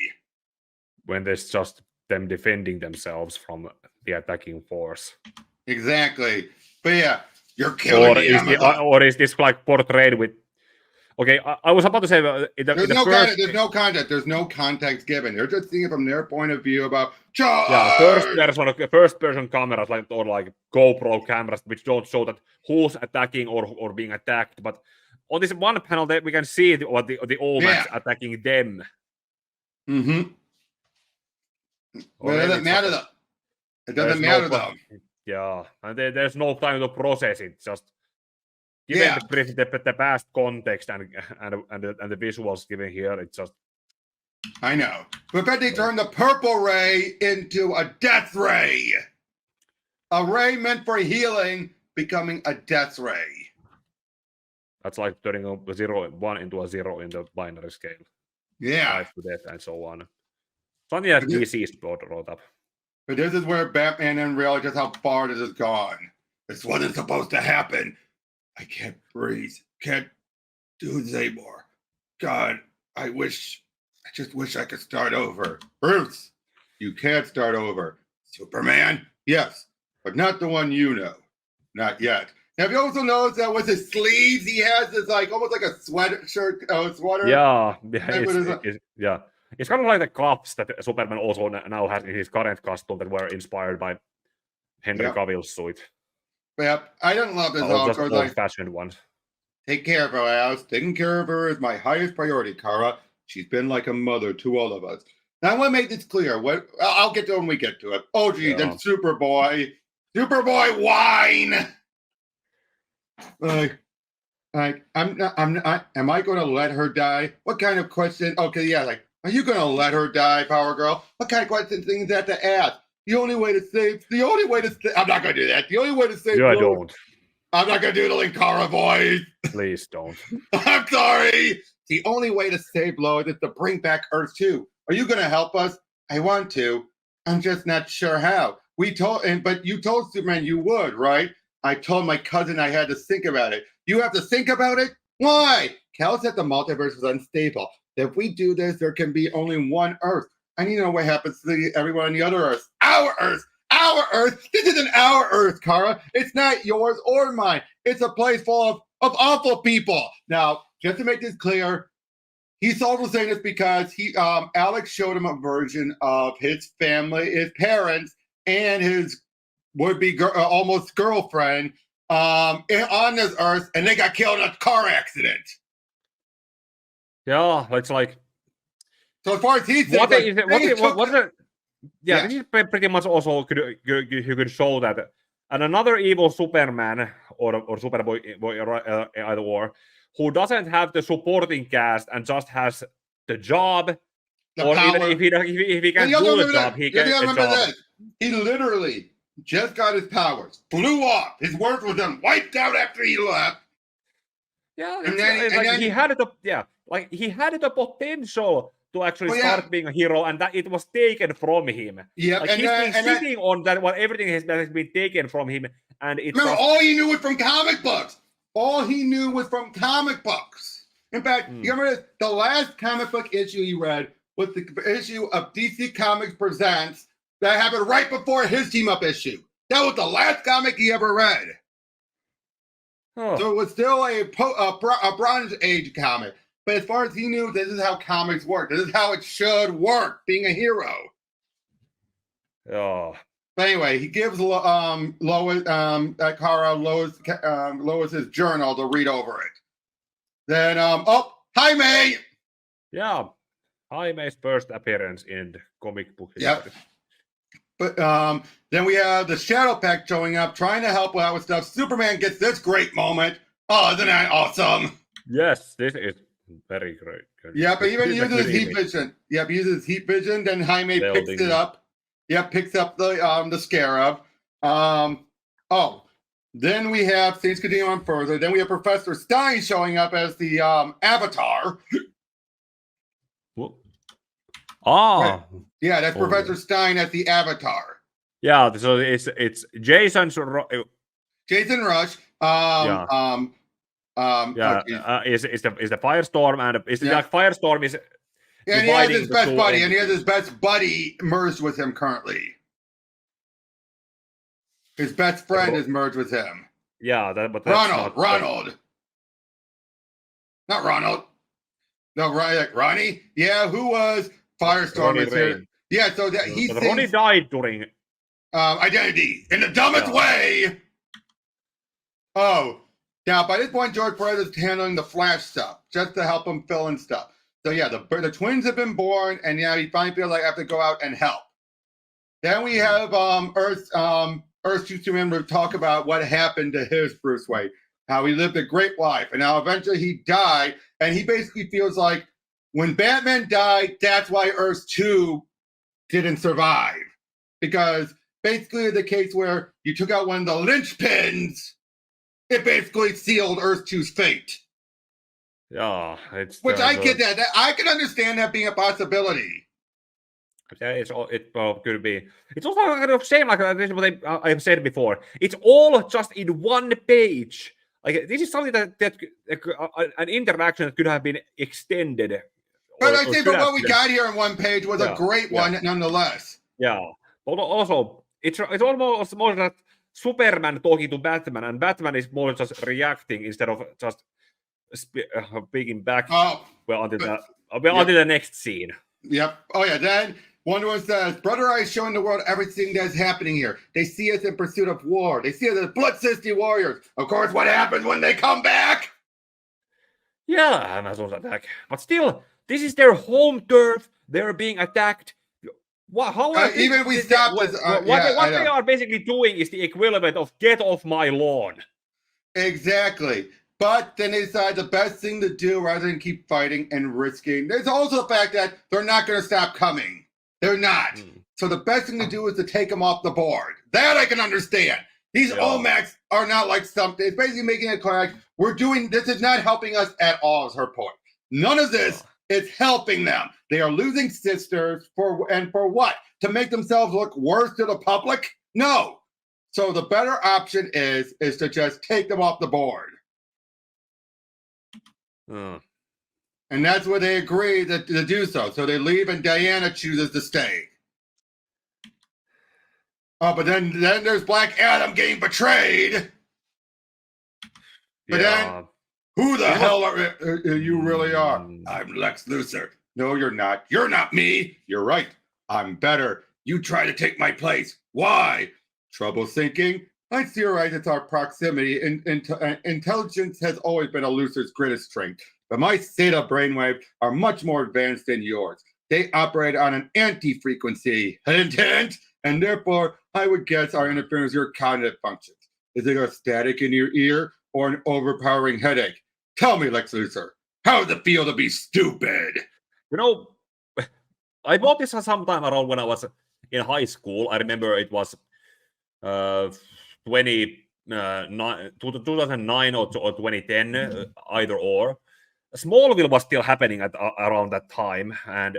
When there's just them defending themselves from the attacking force. Exactly. But yeah, you're killing or is this like portrayed with... Okay, I was about to say... There's no context given. They're just seeing it from their point of view about... Yeah, first person cameras, or like GoPro cameras, which don't show that who's attacking or being attacked. But on this one panel, that we can see the OMACs attacking them. Mm-hmm. But it doesn't matter though. It doesn't matter though. Yeah, and there's no time to process it. Just given the past context and the visuals given here, it's just... I know. But then they turned the purple ray into a death ray. A ray meant for healing becoming a death ray. That's like turning a 1 into a 0 in the binary scale. Yeah. Life to death and so on. Something that DC's wrote up. But this is where Batman then realized just how far this has gone. This wasn't supposed to happen. I can't breathe. Can't do this anymore. God, I just wish I could start over. Bruce, you can't start over. Superman, yes, but not the one you know. Not yet. Now, have you also noticed that with his sleeves, he has this like almost like a sweater? Yeah. It's kind of like the cuffs that Superman also now has in his current costume that were inspired by Henry Cavill's suit. Yep, I didn't love this. Just old-fashioned ones. Take care of her, Alice. Taking care of her is my highest priority, Kara. She's been like a mother to all of us. Now, I want to make this clear. I'll get to it when we get to it. Oh, geez, then Superboy whine. Am I going to let her die? What kind of question? Okay, yeah, like, are you going to let her die, Power Girl? What kind of question thing is that to ask? I'm not going to do that. The only way to save... Yeah, I don't. I'm not going to do the Linkara voice. Please don't. I'm sorry. The only way to save Lois is to bring back Earth 2. Are you going to help us? I want to. I'm just not sure how. But you told Superman you would, right? I told my cousin I had to think about it. You have to think about it? Why? Cal said the multiverse is unstable. If we do this, there can be only one Earth. I need to know what happens to everyone on the other Earth. Our Earth! Our Earth! This isn't our Earth, Kara. It's not yours or mine. It's a place full of awful people. Now, just to make this clear, he's also saying this because Alex showed him a version of his family, his parents, and his would-be almost girlfriend on this Earth, and they got killed in a car accident. Yeah, it's like... So as far as he's saying... This is pretty much also you could show that. And another evil Superman or Superboy, either or, who doesn't have the supporting cast and just has the job, or power. Even if he can do the job, he gets the job. He literally just got his powers, blew off. His work was done, wiped out after he left. Yeah, he had the potential to actually start being a hero, and that it was taken from him. Yeah, like, he's been sitting on that. Everything has been taken from him, and it's all he knew was from comic books. All he knew was from comic books. In fact, you remember this? The last comic book issue he read was the issue of DC Comics Presents that happened right before his team-up issue. That was the last comic he ever read. Oh. So it was still a Bronze Age comic. But as far as he knew, this is how comics work. This is how it should work, being a hero. Oh. But anyway, he gives Lois, Lois's journal to read over it. Then, hi, May! Yeah. Hi, May's first appearance in comic book history. Yep. But then we have the Shadow Pack showing up, trying to help out with stuff. Superman gets this great moment. Oh, isn't that awesome? Yes, this is Very great. Good. Yeah, but even Good uses heat image. vision. Yep, uses heat vision. Then Jaime picks Building. it up. Yep, picks up the scarab. Then we have things continue on further. Then we have Professor Stein showing up as the Avatar. Ah, Yeah, that's Professor Stein as the Avatar. yeah. So it's Jason's. Jason Rush. Is the Firestorm and is the Firestorm is. And he has his best buddy, and he has his best buddy merged with him currently. His best friend is merged with him. Yeah, but that's Ronald. Not Ronald. No, Ronnie. Yeah, who was Firestorm? Is here. Yeah, so that he thinks Ronnie died during Identity in the dumbest way. Oh, now by this point, George Perez is handling the Flash stuff just to help him fill in stuff. So yeah, the twins have been born, and now he finally feels like I have to go out and help. Then we have Earth 2 Superman talk about what happened to his Bruce Wayne, how he lived a great life, and how eventually he died, and he basically feels like when Batman died, that's why Earth 2 didn't survive, because basically the case where you took out one of the linchpins, it basically sealed Earth 2's fate. Yeah, which I get that. I can understand that being a possibility. Yeah, it could be. It's also kind of same like this is what I've said before. It's all just in one page. Like this is something that an interaction that could have been extended. But I think what we got here on one page was a great one, nonetheless. Yeah, but also it's almost more like Superman talking to Batman, and Batman is more just reacting instead of just speaking back. Until the next scene. Yep. Oh yeah. Then Wonder Woman says, "Brother Eye is showing the world everything that's happening here. They see us in pursuit of war. They see us as bloodthirsty warriors. Of course, what happens when they come back? Yeah, Amazon's attack. But still, this is their home turf. They're being attacked. Even if we stop this, what they are basically doing is the equivalent of get off my lawn. Exactly. But then they decide the best thing to do rather than keep fighting and risking. There's also the fact that they're not going to stop coming. They're not. So the best thing to do is to take them off the board. That I can understand. These OMACs are not like something. It's basically making it clear like we're doing this is not helping us at all, is her point. None of this is helping them. They are losing sisters for what? To make themselves look worse to the public? No. So the better option is to just take them off the board. And that's where they agree to do so. So they leave and Diana chooses to stay. Oh, but then there's Black Adam getting betrayed. But then, who the hell are you really are? I'm Lex Luthor. No, you're not. You're not me. You're right. I'm better. You try to take my place. Why? Trouble thinking? I theorize it's our proximity. Intelligence has always been a Luthor's greatest strength, but my theta brainwaves are much more advanced than yours. They operate on an anti-frequency, hint, and therefore I would guess are interfering with your cognitive functions. Is it a static in your ear or an overpowering headache? Tell me, Lex Luthor, how does it feel to be stupid? You know, I bought this sometime around when I was in high school. I remember it was 2009 or 2010, either or. Smallville was still happening around that time, and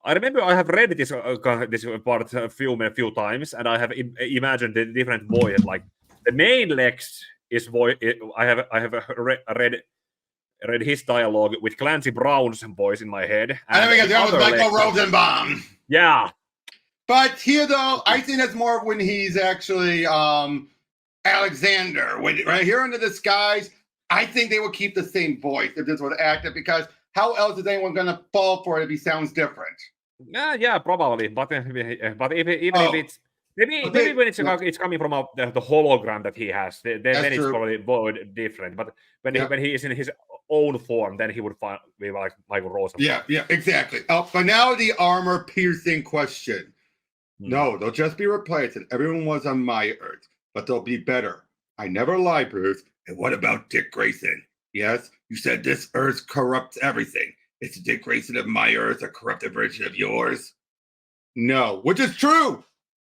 I remember I have read this part a few times, and I have imagined the different voices. Like the main Lex is voice. I have read his dialogue with Clancy Brown's voice in my head. And then that was Michael Rosenbaum. Yeah. But here, though, I think that's more when he's actually Alexander. Right here under the skies, I think they will keep the same voice if this was active, because how else is anyone going to fall for it if he sounds different? Yeah, probably. But if it's maybe when it's coming from the hologram that he has, then it's probably different. But when he is in his own form, then he would be like Michael Rosenbaum. Yeah, exactly. But now the armor-piercing question. No, they'll just be replaced, and everyone was on my Earth, but they'll be better. I never lie, Bruce. And what about Dick Grayson? Yes, You said this Earth corrupts everything. It's a Dick Grayson of my Earth, a corrupted version of yours. No, which is true.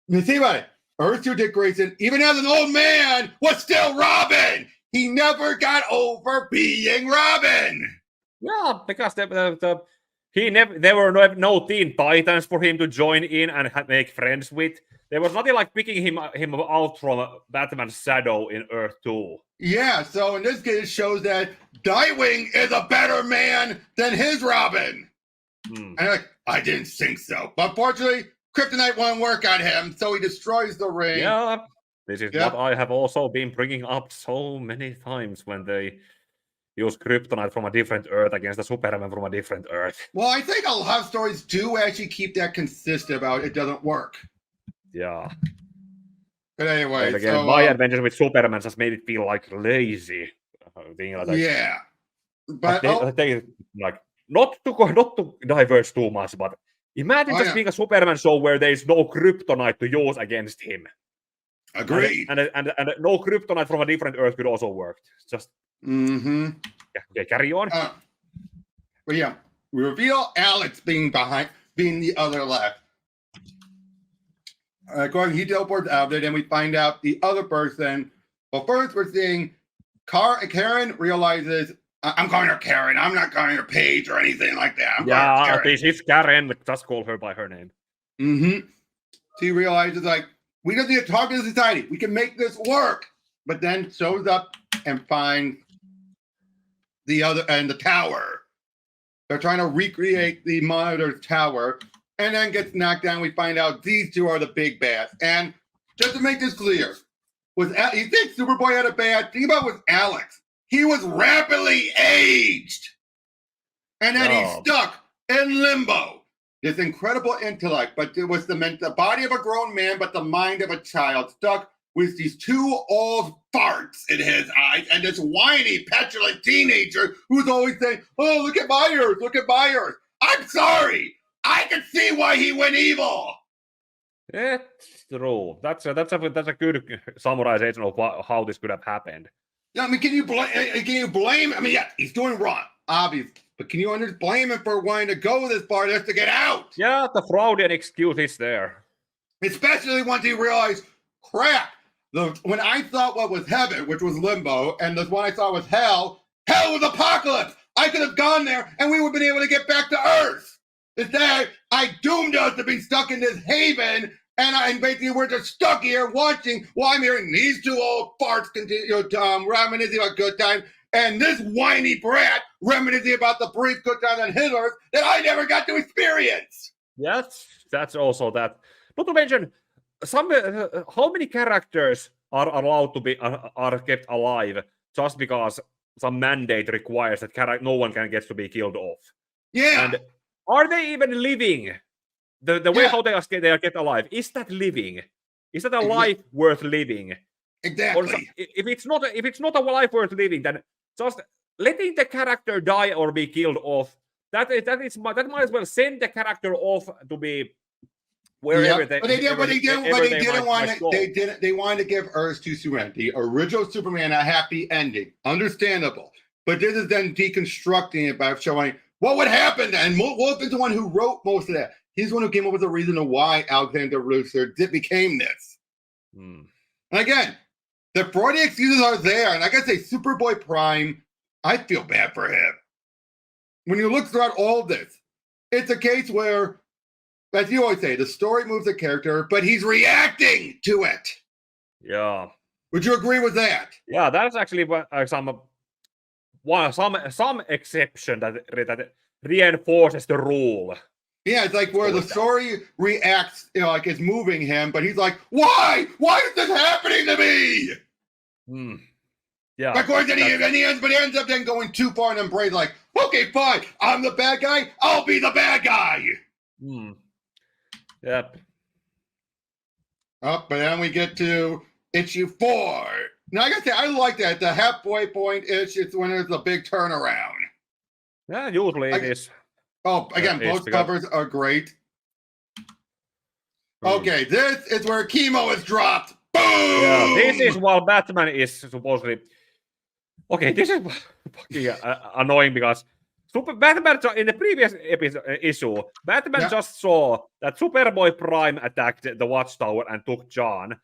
You think about it. Earth 2 Dick Grayson, even as an old man, was still Robin. He never got over being Robin. Yeah, because there were no Teen Titans for him to join in and make friends with. There was nothing like picking him out from Batman's shadow in Earth 2. Yeah, so in this case, it shows that Nightwing is a better man than his Robin. And I didn't think so. But unfortunately, Kryptonite won't work on him, so he destroys the ring. Yeah, this is what I have also been bringing up so many times when they use Kryptonite from a different Earth against a Superman from a different Earth. Well, I think a lot of stories do actually keep that consistent about it doesn't work. Yeah. But anyway, but again, my adventures with Superman just made it feel like lazy. Yeah. But they like not to diverge too much, but imagine just being a Superman show where there is no kryptonite to use against him. Agreed. And no kryptonite from a different Earth could also work. Just yeah, okay, carry on. But yeah, we reveal Alex being the other left. He teleports out there, and we find out the other person. But first, we're seeing Karen realizes, I'm calling her Karen. I'm not calling her Paige or anything like that. This is Karen. Just call her by her name. She realizes, like, we don't need to talk to society. We can make this work. But then shows up and finds the other and the tower. They're trying to recreate the Monitor's tower. And then gets knocked down. We find out these two are the big bads. And just to make this clear, you think Superboy had a bad? Think about with Alex. He was rapidly aged. And then he's stuck in limbo. This incredible intellect, but it was the body of a grown man, but the mind of a child, stuck with these two old farts in his eyes and this whiny, petulant teenager who's always saying, oh, look at my Earth, look at my Earth. I'm sorry. I can see why he went evil. It's true. That's a good summarization of how this could have happened. I mean, can you blame? I mean, yeah, he's doing wrong, obviously, but can you blame him for wanting to go this far just to get out? Yeah, the Freudian excuse is there. Especially once he realized, crap. When I thought what was heaven, which was limbo, and the one I thought was hell was apocalypse. I could have gone there, and we would have been able to get back to Earth. Instead, I doomed us to be stuck in this haven, and basically we're just stuck here watching while I'm hearing these two old farts continue reminiscing about good time, and this whiny brat reminiscing about the brief good time on his Earth that I never got to experience. Yes, that's also that. Not to mention, how many characters are allowed to be are kept alive just because some mandate requires that no one can get to be killed off? Yeah. And are they even living? The way how they are kept alive, is that living? Is that a life worth living? Exactly. Or if it's not a life worth living, then just letting the character die or be killed off, that might as well send the character off to be wherever they. But they didn't want to. They wanted to give Earth to Superman, the original Superman, a happy ending. Understandable. But this is then deconstructing it by showing what would happen. And Wolf is the one who wrote most of that. He's the one who came up with the reason of why Alexander Luthor became this. And again, the Freudian excuses are there. And like I say, Superboy Prime, I feel bad for him. When you look throughout all of this, it's a case where, as you always say, the story moves the character, but he's reacting to it. Yeah. Would you agree with that? Yeah, that's actually some exception that reinforces the rule. Yeah, it's like where the story reacts, like it's moving him, but he's like, why? Why is this happening to me? Yeah. Of course, but he ends up then going too far and then Bray's like, okay, fine, I'm the bad guy, I'll be the bad guy. Yep. But then we get to issue 4. Now, like I say, I like that. The halfway point is it's when there's a big turnaround. Yeah, usually it is. Oh, again, both covers are great. Okay, this is where Chemo is dropped. Boom! Yeah, this is while Batman is supposedly Okay, this is fucking annoying because Batman in the previous issue, Batman just saw that Superboy Prime attacked the Watchtower and took John,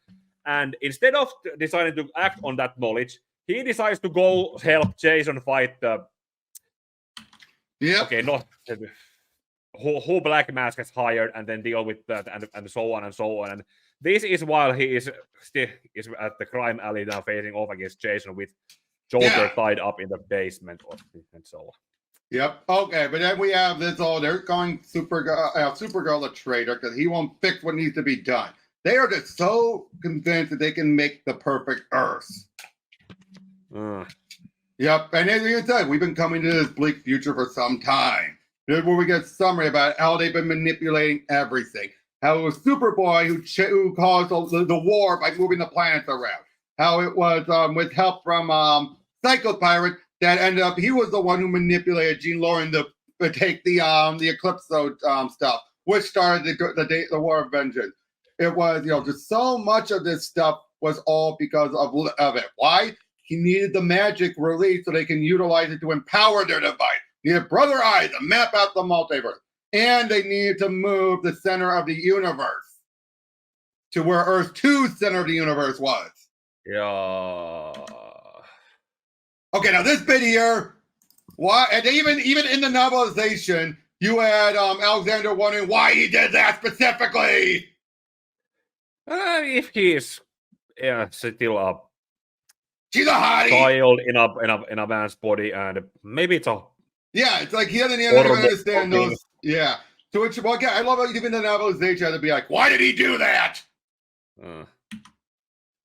and instead of deciding to act on that knowledge, he decides to go help Jason fight the. Yeah. Okay, not who Black Mask has hired, and then deal with that, and so on and so on. And this is while he is still at the crime alley now, facing off against Jason with Joker tied up in the basement, and so on. Yep. Okay, but then we have this all. They're calling Supergirl a traitor because he won't fix what needs to be done. They are just so convinced that they can make the perfect Earth. Yep, and as you said, we've been coming to this bleak future for some time. This is where we get a summary about how they've been manipulating everything. How it was Superboy who caused the war by moving the planets around. How it was with help from Psycho Pirate that ended up, he was the one who manipulated Jean Lauren to take the Eclipso stuff, which started the War of Vengeance. It was, just so much of this stuff was all because of it. Why? He needed the magic released so they can utilize it to empower their device. Needed Brother Eye to map out the multiverse. And they needed to move the center of the universe to where Earth 2's center of the universe was. Yeah. Okay, now this bit here, why? And even in the novelization, you had Alexander wondering why he did that specifically. If he is still up. She's a hottie. Child in a man's body, and maybe it's a. Yeah, it's like he doesn't even understand those. Yeah. So which, well, again, I love how even the novelization had to be like, why did he do that?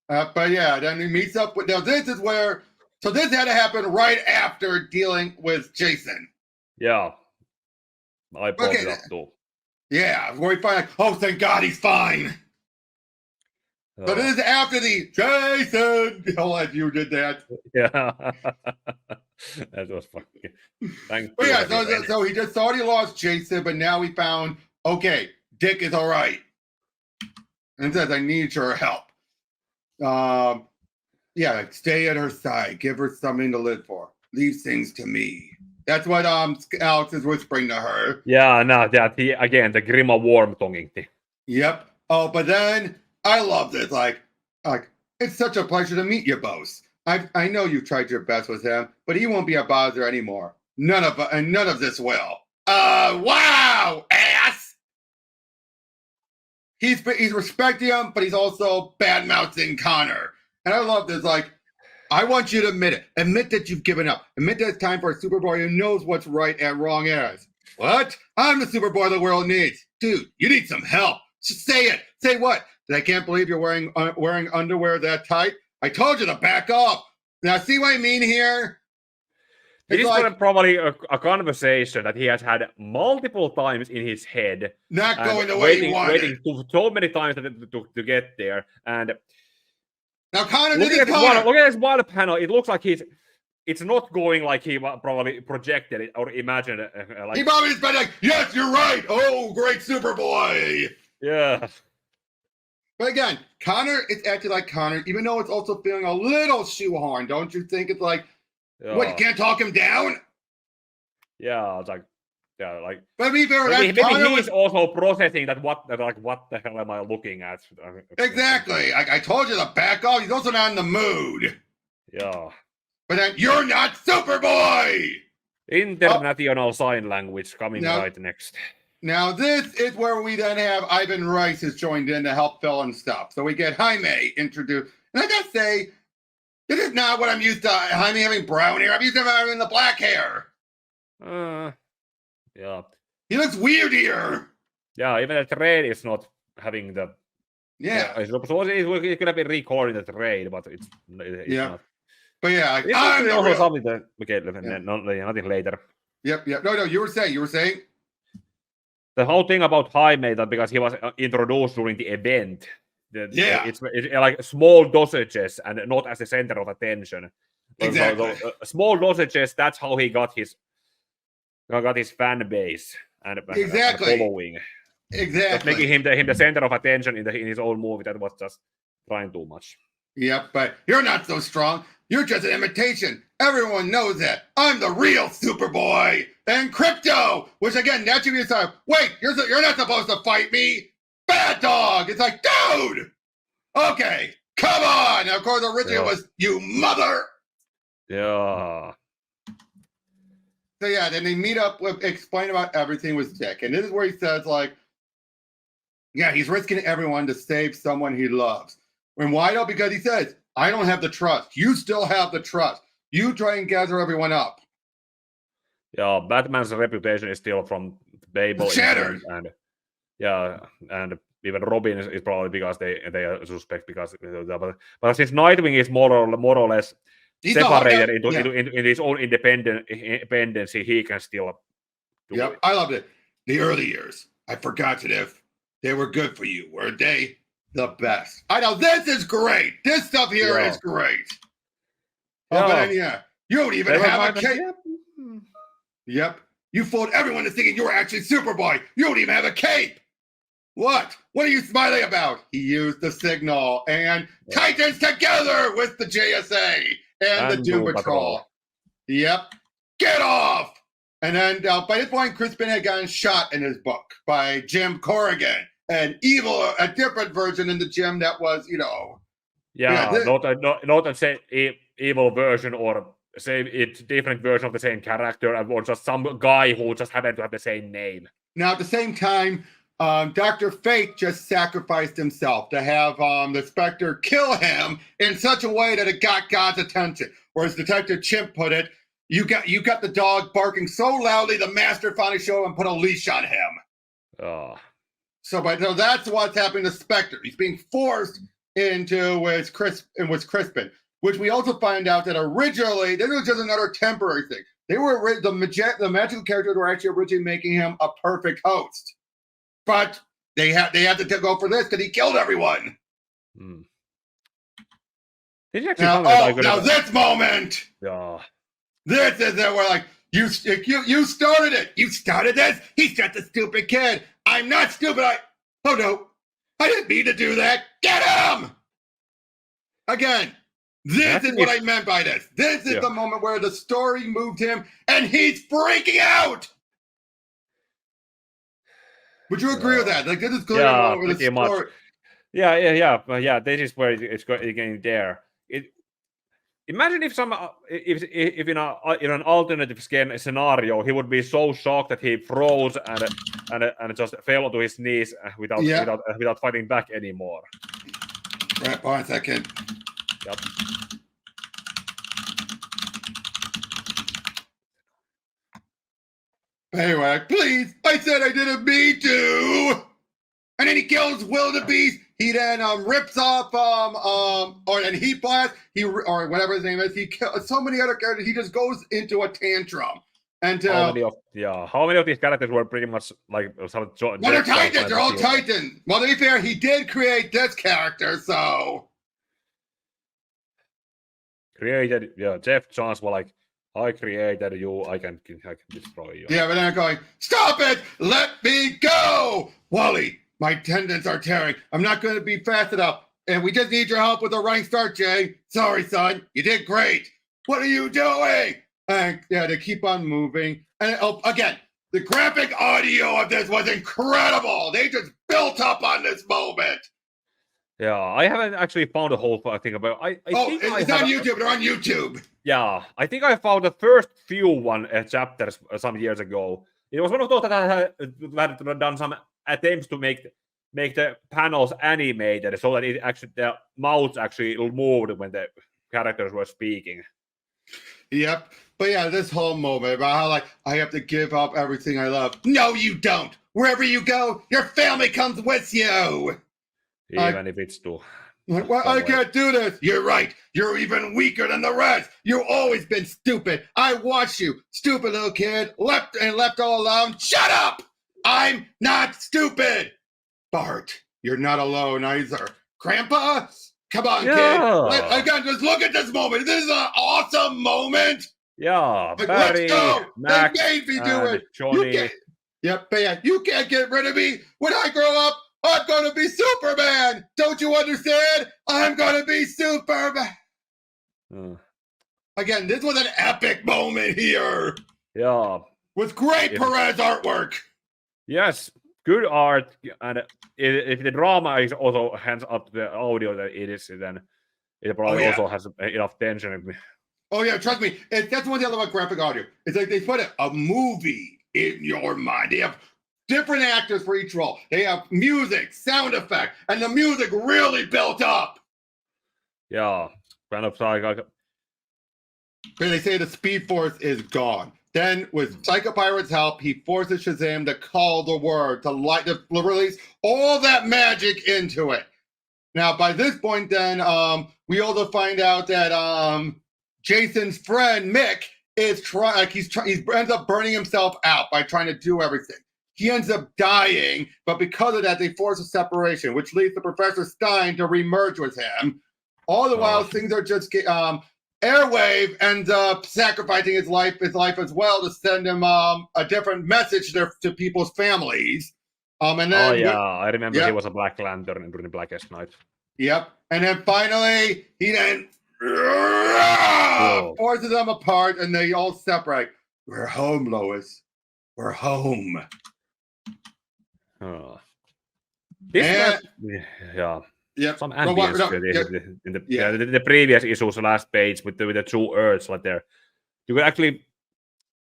But yeah, then he meets up with. Now this is where. So this had to happen right after dealing with Jason. Yeah. I brought it up too. Yeah, where we find like, oh, thank God he's fine. So this is after the Jason. I'll let you did that. Yeah. That was fucking. Thank but you. Yeah, so he just thought he lost Jason, but now we found, okay, Dick is all right. And says, I need your help. Yeah, stay at her side. Give her something to live for. Leave things to me. That's what Alex is whispering to her. Yeah, no, that again, the Grima warm tonguing thing. Yep. Oh, but then I love this. Like, it's such a pleasure to meet you both. I know you've tried your best with him, but he won't be a bother anymore. None of this will. Wow, ass. He's respecting him, but he's also bad-mouthing Connor. And I love this. Like, I want you to admit it. Admit that you've given up. Admit that it's time for a Superboy who knows what's right and wrong is. What? I'm the Superboy the world needs. Dude, you need some help. Just say it. Say what? That I can't believe you're wearing underwear that tight. I told you to back off. Now, see what I mean here? It is probably a conversation that he has had multiple times in his head. Not going the way he wanted. Waiting so many times to get there. And now, Connor, look at this one panel. It looks like it's not going like he probably projected it or imagined it. He probably has been like, yes, you're right. Oh, great Superboy. Yeah. But again, Connor is acting like Connor, even though it's also feeling a little shoehorned. Don't you think it's like, what, you can't talk him down? Yeah, it's like, yeah, like. But maybe he's also processing that. What the hell am I looking at? Exactly. I told you to back off. He's also not in the mood. Yeah. But then you're not Superboy. International sign language coming right next. Now this is where we then have Ivan Rice has joined in to help fill and stuff. So we get Jaime introduced, and I gotta say, this is not what I'm used to. Jaime having brown hair. I'm used to having the black hair. Yeah. He looks weird here. Yeah, even the trade is not having the. Yeah. It could have been recording the trade, but it's not. But yeah, it's also something that nothing later. Yep. No, you were saying. The whole thing about Jaime, that because he was introduced during the event, it's like small dosages and not as the center of attention. Exactly. So, small dosages. That's how he got his fan base and following. Exactly. Just making him the center of attention in his own movie. That was just trying too much. Yep, but you're not so strong. You're just an imitation. Everyone knows that. I'm the real Superboy. And Crypto, which again, naturally is like, wait, you're not supposed to fight me. Bad dog. It's like, dude. Okay, come on. Now, of course, originally it was you mother. Yeah. So yeah, then they meet up with explain about everything with Dick. And this is where he says, like, yeah, he's risking everyone to save someone he loves. And why though? Because he says, I don't have the trust. You still have the trust. You try and gather everyone up. Yeah, Batman's reputation is still from Babel. Shattered. And and even Robin is probably because they are suspect because but since Nightwing is more or less separated into his own independency, he can still do it. I loved it. The early years, I forgot it if they were good for you. Were they the best? I know this is great. This stuff here is great. Oh, but then, you don't even have a cape. Yep. You fooled everyone into thinking you were actually Superboy. You don't even have a cape. What? What are you smiling about? He used the signal and Titans together with the JSA and the Doom Patrol. Yep. Get off. And then by this point, Crispin had gotten shot in his book by Jim Corrigan. An evil, a different version in the Jim that was, not a evil version or it's different version of the same character, or just some guy who just happened to have the same name. Now, at the same time, Dr. Fate just sacrificed himself to have the Spectre kill him in such a way that it got God's attention. Or as Detective Chimp put it, you got the dog barking so loudly the master finally showed up and put a leash on him. So that's what's happening to Spectre. He's being forced into with Crispin, which we also find out that originally this was just another temporary thing. They were the magical characters were actually originally making him a perfect host, but they had to go for this because he killed everyone. Did you actually now this moment. Yeah. This is it. We're like, you started it. You started this. He's just a stupid kid. I'm not stupid. Oh no, I didn't mean to do that. Get him! Again, this is what I meant by this. This is the moment where the story moved him and he's freaking out. Would you agree with that? Like, this is good over the story. Much. Yeah. This is where it's getting there. Imagine if if in an alternative scenario he would be so shocked that he froze and just fell to his knees without fighting back anymore. Right, 1 second. Yep. Anyway, please, I said I didn't mean to. And then he kills Wildebeest. He then rips off or then Heat Blast. Or whatever his name is. He kills so many other characters. He just goes into a tantrum. And how many of these characters were pretty much like some? Well, they're Titans. They're all Titans. Well, to be fair, he did create this character, so created. Yeah, Jeff Johns was like, I created you. I can destroy you. Yeah, but then I'm going, stop it! Let me go, Wally. My tendons are tearing. I'm not going to be fast enough. And we just need your help with the running start, Jay. Sorry, son. You did great. What are you doing? And they keep on moving. And again, the graphic audio of this was incredible. They just built up on this moment. Yeah, I haven't actually found the whole thing about. It's on YouTube. They're on YouTube. Yeah, I think I found the first few chapters some years ago. It was one of those that had done some attempts to make the panels animated so that the mouths actually moved when the characters were speaking. Yep. But yeah, this whole moment about how I have to give up everything I love. No, you don't. Wherever you go, your family comes with you. Even if it's too. Well, I can't do this. You're right. You're even weaker than the rest. You've always been stupid. I watched you, stupid little kid, left all alone. Shut up! I'm not stupid. Bart, you're not alone either. Grandpa, come on, kid. Again, just look at this moment. This is an awesome moment. Yeah, Barry, let's go. Max, they made me do it. Johnny. You can't get rid of me. When I grow up, I'm gonna be Superman. Don't you understand? I'm gonna be Superman. Again, this was an epic moment here. Yeah. With great Perez artwork. Yes, good art, and if the drama is also hands up to the audio that it is, then it probably also has enough tension. Oh yeah, trust me. That's one thing I love about graphic audio. It's like they put a movie in your mind. They have different actors for each role. They have music, sound effect, and the music really built up. Yeah, kind of like. They say the Speed Force is gone. Then, with Psycho Pirate's help, he forces Shazam to call the word to release all that magic into it. Now, by this point, then we also find out that Jason's friend Mick is he ends up burning himself out by trying to do everything. He ends up dying, but because of that, they force a separation, which leads to Professor Stein to remerge with him. All the while, things are just Airwave ends up sacrificing his life as well to send him a different message to people's families. And then I remember he was a Black Lantern during the Blackest Night. Yep. And then finally, he then forces them apart, and they all separate. We're home, Lois. We're home. Yeah, some ambience in the previous issues, last page with the two Earths right there. You could actually,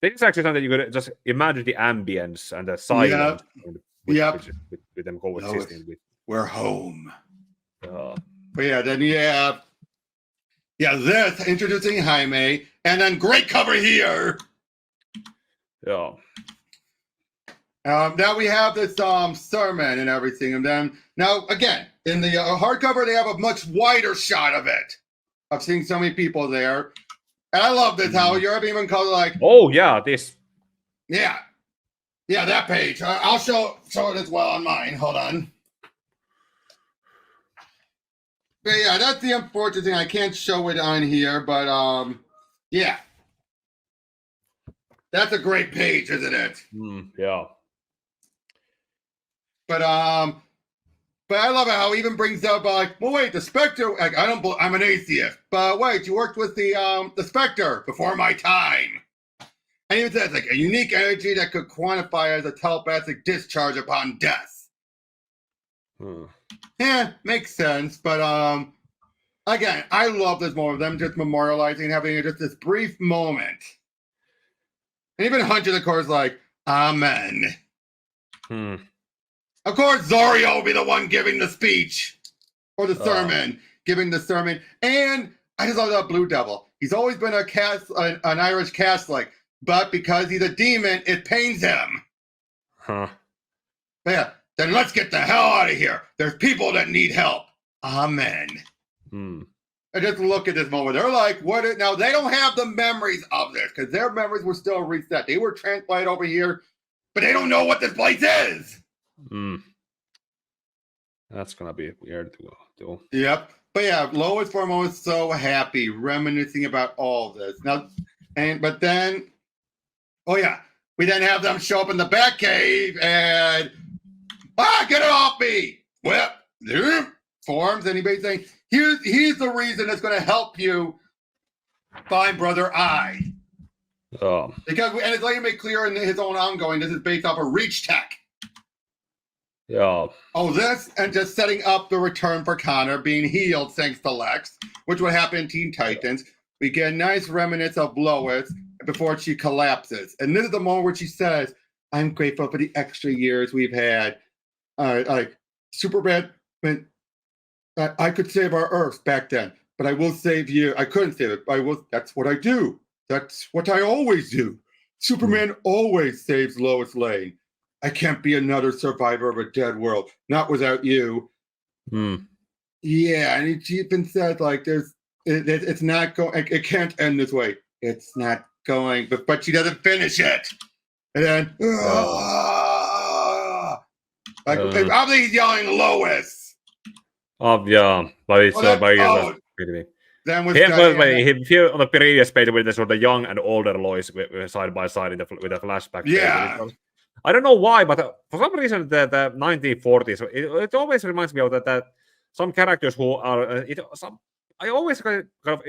this is actually something you could just imagine the ambience and the silence with them coexisting with. We're home. But then you have this introducing Jaime, and then great cover here. Yeah. Now we have this sermon and everything, and then now again in the hardcover they have a much wider shot of it. I've seen so many people there, and I love this. How Europe even calls it like, this. Yeah, that page. I'll show it as well on mine. Hold on. But yeah, that's the unfortunate thing. I can't show it on here, but yeah, that's a great page, isn't it? Yeah. But I love it how he even brings up well, wait, the Spectre. Like, I'm an atheist, but wait, you worked with the Spectre before my time, and even says like a unique energy that could quantify as a telepathic discharge upon death. Yeah, makes sense. But again, I love this moment of them just memorializing, having just this brief moment, and even Hunter, of course, like amen. Of course, Zorio will be the one giving the speech or the sermon, giving the sermon. And I just love that Blue Devil. He's always been an Irish Catholic, but because he's a demon, it pains him. But yeah, then let's get the hell out of here. There's people that need help. Amen. And just look at this moment. They're like, now they don't have the memories of this because their memories were still reset. They were transplanted over here, but they don't know what this place is. That's gonna be weird to do. Yep. But yeah, Lois Formo is so happy, reminiscing about all this. Now, but then, we then have them show up in the Batcave and get it off me. Well, forms anybody saying he's the reason that's going to help you find Brother I. Because and it's like he made clear in his own ongoing, this is based off of Reach Tech. Yeah. This and just setting up the return for Connor being healed thanks to Lex, which would happen in Teen Titans. We get a nice remnants of Lois before she collapses. And this is the moment where she says, I'm grateful for the extra years we've had. Like Superman, I could save our Earth back then, but I will save you. I couldn't save it. That's what I do. That's what I always do. Superman always saves Lois Lane. I can't be another survivor of a dead world, not without you. Yeah, and he even said like, it's not going. It can't end this way. It's not going. But she doesn't finish it, and then obviously he's yelling Lois. But it's Then he feel on the previous page with the sort of young and older Lois side by side with a flashback. Yeah. I don't know why, but for some reason, the 1940s, it always reminds me of that some characters who are I always kind of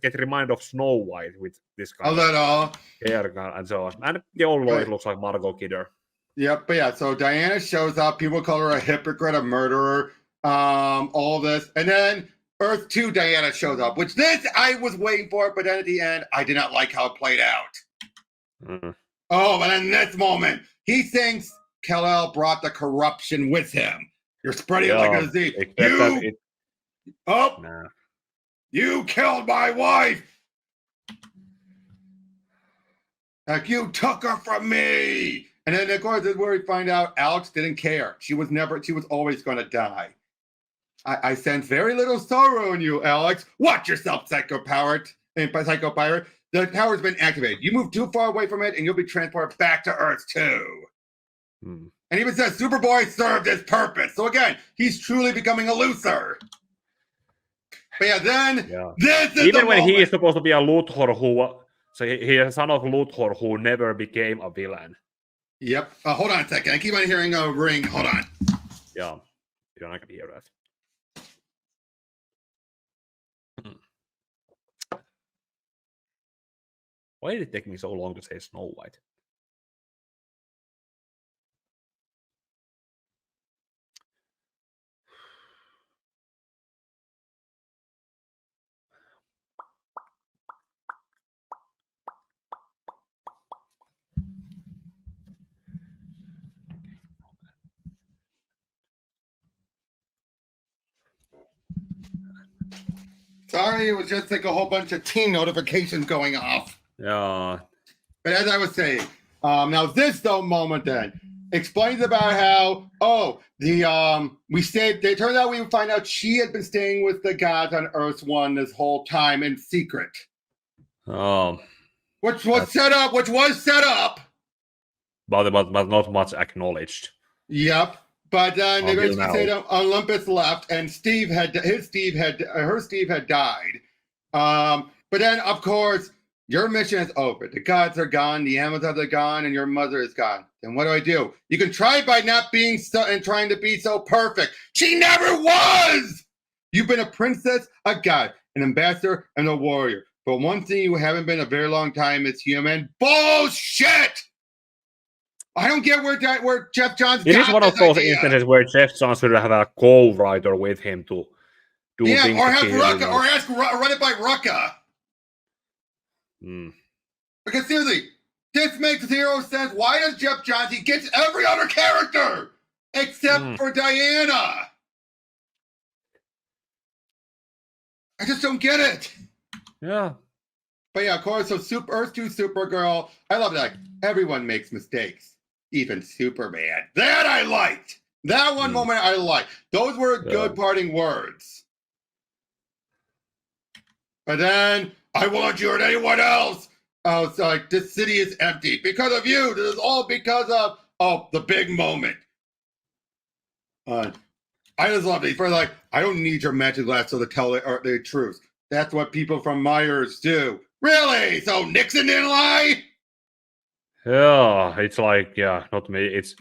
get reminded of Snow White with this A kind little. of hair and so on. And the old voice looks like Margot Kidder. Yep, but yeah, so Diana shows up. People call her a hypocrite, a murderer, all this. And then Earth 2 Diana shows up, which this I was waiting for, but then at the end, I did not like how it played out. Oh, but in this moment, he thinks Kal-El brought the corruption with him. You're spreading it like a disease. You killed my wife. Like, you took her from me. And then, of course, this is where we find out Alex didn't care. She was always going to die. I sense very little sorrow in you, Alex. Watch yourself, Psycho Pirate. The tower's been activated. You move too far away from it, and you'll be transported back to Earth 2. And even says Superboy served his purpose. So again, he's truly becoming a loser. But yeah, then this is even when he is supposed to be a Luthor so he is a son of Luthor who never became a villain. Yep. Hold on a second. I keep on hearing a ring. Hold on. Yeah. You're not gonna hear that. Why did it take me so long to say Snow White? Sorry, it was just like a whole bunch of team notifications going off. Yeah. But as I was saying, now this moment then explains about how they turned out we find out she had been staying with the gods on Earth 1 this whole time in secret. Which was set up. But not much acknowledged. Yep. But then they basically said Olympus left, and her Steve had died. But then, of course, your mission is over. The gods are gone, the Amazons are gone, and your mother is gone. Then what do? You can try by not being and trying to be so perfect. She never was! You've been a princess, a god, an ambassador, and a warrior. But one thing you haven't been a very long time is human. Bullshit! I don't get where Jeff Johns got It is one of those idea. instances where Jeff Johns should have a co-writer with him to do things. Or have Rucka, or run it by Rucka. Because seriously, this makes zero sense. Why does Jeff Johns, he gets every other character except for Diana? I just don't get it. Yeah. But yeah, of course, so Earth 2 Supergirl, I love that. Everyone makes mistakes. Even Superman. That I liked. That one moment I liked. Those were good parting words. But then, I want you or anyone else. It's like, this city is empty. Because of you. This is all because of the big moment. I just love it. For like, I don't need your magic glass to tell the truth. That's what people from Myers do. Really? So Nixon didn't lie? Yeah, it's like, not me. It's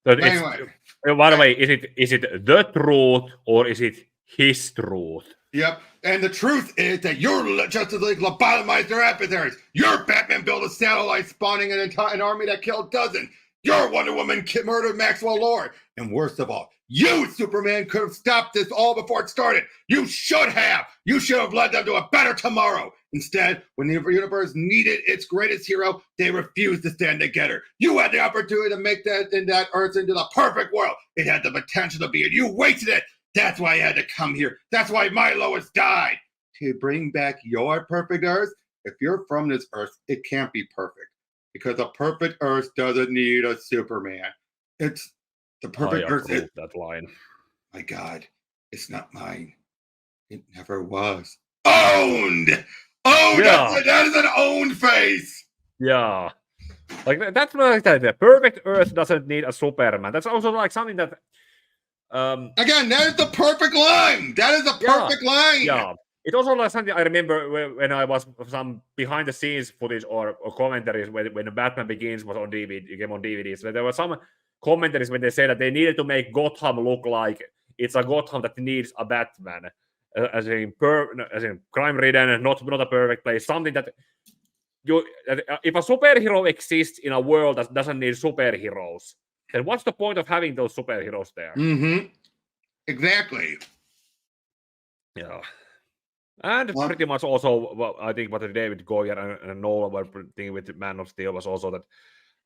anyway. By the way, is it the truth or is it his truth? Yep. And the truth is that you're Justice League lobotomized adversaries. Your Batman built a satellite spawning an army that killed dozens. Your Wonder Woman murdered Maxwell Lord. And worst of all, you, Superman, could have stopped this all before it started. You should have. You should have led them to a better tomorrow. Instead, when the universe needed its greatest hero, they refused to stand together. You had the opportunity to make that Earth into the perfect world. It had the potential to be, and you wasted it. That's why I had to come here. That's why my Lois died. To bring back your perfect Earth, if you're from this Earth, it can't be perfect. Because a perfect Earth doesn't need a Superman. It's the perfect Earth. That line. My God, it's not mine. It never was. Owned! Yeah. That is an owned face! Yeah. Like, that's like that. The perfect Earth doesn't need a Superman. That's also like something that... Again, that is the perfect line! That is the perfect line! Yeah. It also like something I remember when I was some behind the scenes footage or commentaries when Batman Begins was on DVD, came on DVDs. There were some commentaries when they said that they needed to make Gotham look like it's a Gotham that needs a Batman, as in crime-ridden, not a perfect place. Something that if a superhero exists in a world that doesn't need superheroes, then what's the point of having those superheroes there? Mm-hmm. Exactly. Yeah. And pretty much also, I think what David Goyer and Nolan were thinking with Man of Steel was also that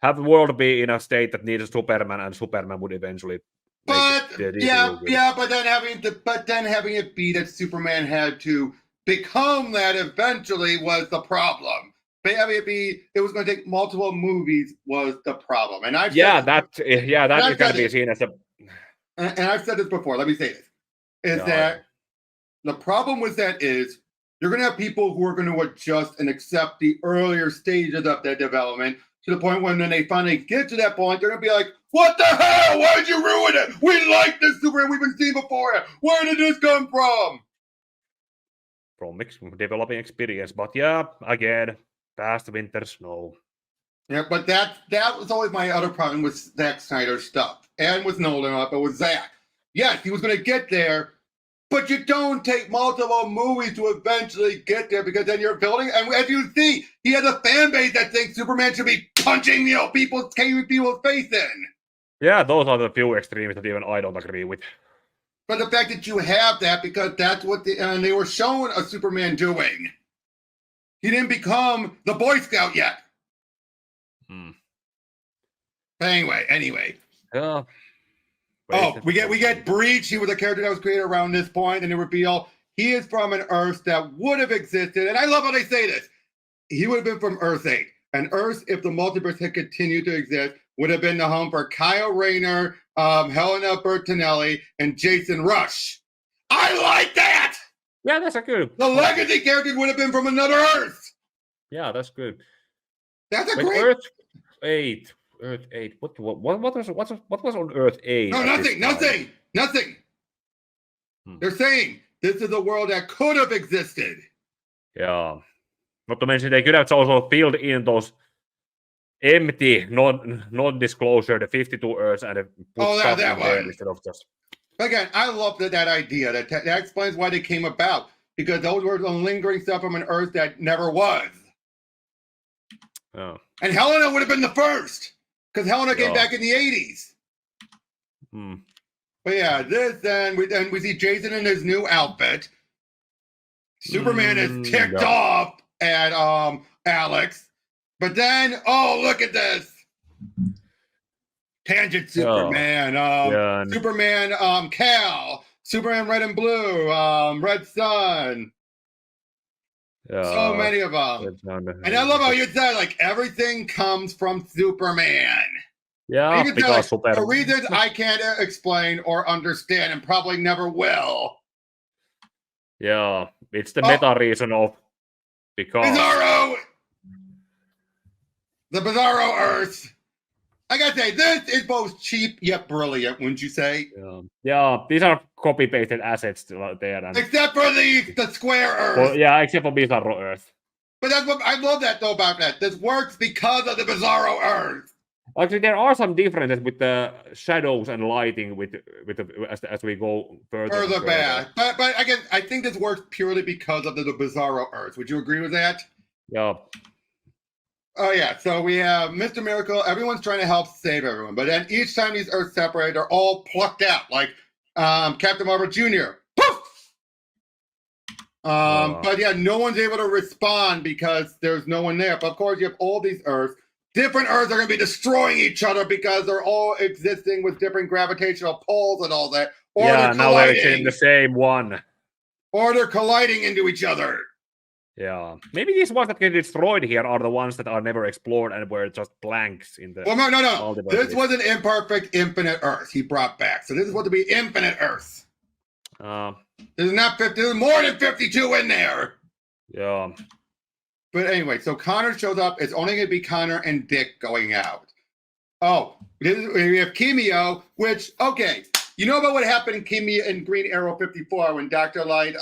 have the world be in a state that needs Superman, and Superman would eventually but then having it be that Superman had to become that eventually was the problem. But having it be it was going to take multiple movies was the problem. And I've that can be seen as a. And I've said this before. Let me say this: that the problem with that is you're going to have people who are going to adjust and accept the earlier stages of their development to the point when they finally get to that point, they're going to be like, what the hell? Why did you ruin it? We like this Superman we've been seeing before. Where did this come from? From developing experience. But yeah, again, past winter snow. Yeah, but that was always my other problem with Zack Snyder's stuff. And with Nolan, but with Zack. Yes, he was going to get there, but you don't take multiple movies to eventually get there because then you're building. And as you see, he has a fan base that thinks Superman should be punching, people's face in. Yeah, those are the few extremes that even I don't agree with. But the fact that you have that, because that's what they were showing a Superman doing. He didn't become the Boy Scout yet. Anyway. Yeah. We get Breach. He was a character that was created around this point, and they reveal he is from an Earth that would have existed. And I love how they say this. He would have been from Earth 8. And Earth, if the multiverse had continued to exist, would have been the home for Kyle Rayner, Helena Bertinelli, and Jason Rush. I like that! Yeah, that's a good. The legacy character would have been from another Earth. Yeah, that's good. That's a great. Earth 8. What was on Earth 8? No, nothing. They're saying this is a world that could have existed. Yeah. Not to mention they could have also filled in those empty non-disclosure, the 52 Earths, and put stuff in there instead of just. Again, I love that idea. That explains why they came about, because those were the lingering stuff from an Earth that never was. Oh. And Helena would have been the first, because Helena came back in the 80s. But yeah, we see Jason in his new outfit. Superman is ticked off at Alex. But then, look at this. Tangent Superman. Superman Cal. Superman Red and Blue. Red Sun. So many of them. And I love how you said, like, everything comes from Superman. Yeah, because the reasons I can't explain or understand and probably never will. Yeah, it's the meta reason of because Bizarro. The Bizarro Earth. I gotta say, this is both cheap yet brilliant, wouldn't you say? Yeah, these are copy-pasted assets there. Except for the square Earth. Well, yeah, except for Bizarro Earth. But that's what I love that though about that. This works because of the Bizarro Earth. Actually, there are some differences with the shadows and lighting as we go further back. But again, I think this works purely because of the Bizarro Earth. Would you agree with that? Yeah. Oh yeah, so we have Mr. Miracle. Everyone's trying to help save everyone, but then each time these Earths separate, they're all plucked out, like Captain Marvel Jr. Poof! But yeah, no one's able to respond because there's no one there. But of course, you have all these Earths. Different Earths are going to be destroying each other because they're all existing with different gravitational pulls and all that. Or now they're in the same one. Or they're colliding into each other. Yeah, maybe these ones that get destroyed here are the ones that are never explored and were just blanks in the. Well, no. This was an imperfect infinite Earth he brought back, so this is what to be infinite Earth. There's not 50. There's more than 52 in there. Yeah. But anyway, so Connor shows up. It's only going to be Connor and Dick going out. We have Cameo, which You know about what happened in Kimi in Green Arrow 54 when Dr. Light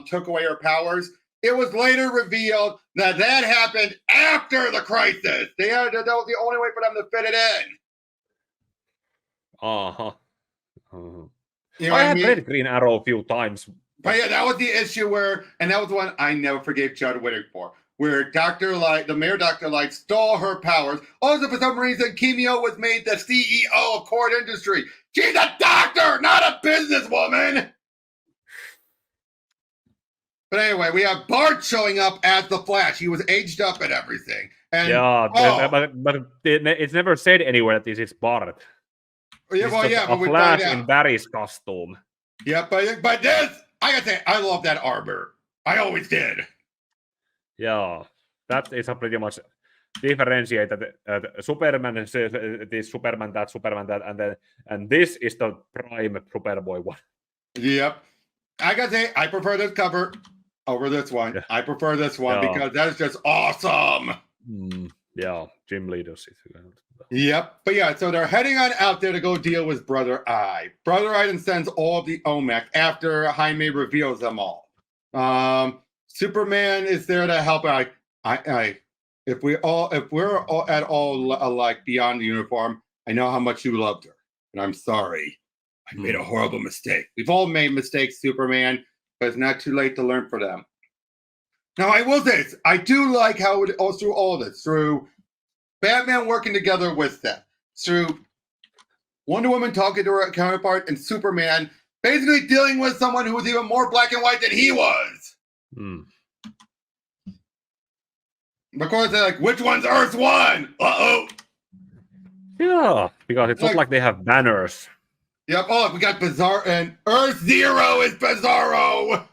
took away her powers? It was later revealed that happened after the crisis. That was the only way for them to fit it in. You know I have played Green Arrow a few times. But yeah, that was the issue and that was one I never forgave Judd Wittig for, where Dr. Light, the Mayor Dr. Light, stole her powers. Also, for some reason, Kimio was made the CEO of Cord Industry. She's a doctor, not a businesswoman. But anyway, we have Bart showing up as the Flash. He was aged up and everything. And, but it's never said anywhere that this is Bart. Yeah, but we Flash in Barry's costume. Yeah, but this, I gotta say, I love that armor. I always did. Yeah, that is a pretty much differentiated. Superman is this Superman that, and this is the prime Superboy one. Yep, I gotta say, I prefer this cover over this one. Yeah. I prefer this one because that is just awesome. Yeah, Jim Lee does it. Yep, but yeah, so they're heading on out there to go deal with Brother Eye. Brother Eye then sends all of the OMAC after Jaime reveals them all. Superman is there to help out. If we're all at all alike beyond the uniform, I know how much you loved her, and I'm sorry. I made a horrible mistake. We've all made mistakes, Superman, but it's not too late to learn from them. Now, I will say this. I do like how it goes through all this, through Batman working together with them, through Wonder Woman talking to her counterpart, and Superman basically dealing with someone who was even more black and white than he was. Of course, they're like, which one's Earth 1? Uh-oh. Yeah, because it's not like they have banners. Yep, oh, we got Bizarro, and Earth 0 is Bizarro.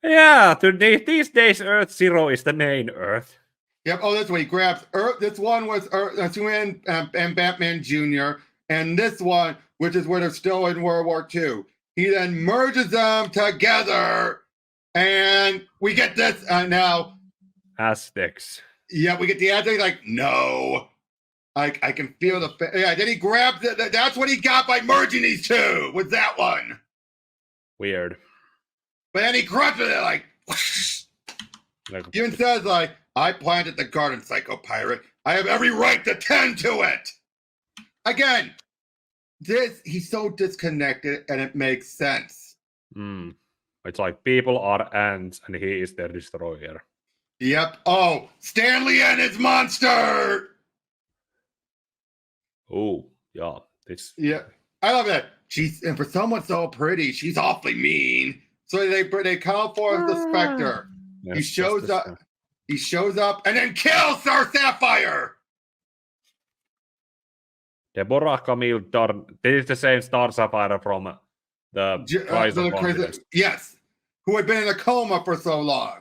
Yeah, these days, Earth 0 is the main Earth. Yep, oh, that's what he grabs. This one was Superman and Batman Jr., and this one, which is where they're still in World War II. He then merges them together, and we get this now. Aztecs. Yeah, we get the Aztecs, like, no. I can feel the... Yeah, then he grabs... That's what he got by merging these two, with that one. Weird. But then he crushes it, like... Even says, like, I planted the garden, Psycho Pirate. I have every right to tend to it. Again, he's so disconnected, and it makes sense. It's like people are ants, and he is their destroyer. Yep. Oh, Stanley and his monster. Oh, yeah. Yeah, I love that. And for someone so pretty, she's awfully mean. So they call for the Spectre. Yes, he shows up. He shows up and then kills Star Sapphire. Deborah Camille Dorn. This is the same Star Sapphire from the Rise of Confidence. Yes, who had been in a coma for so long.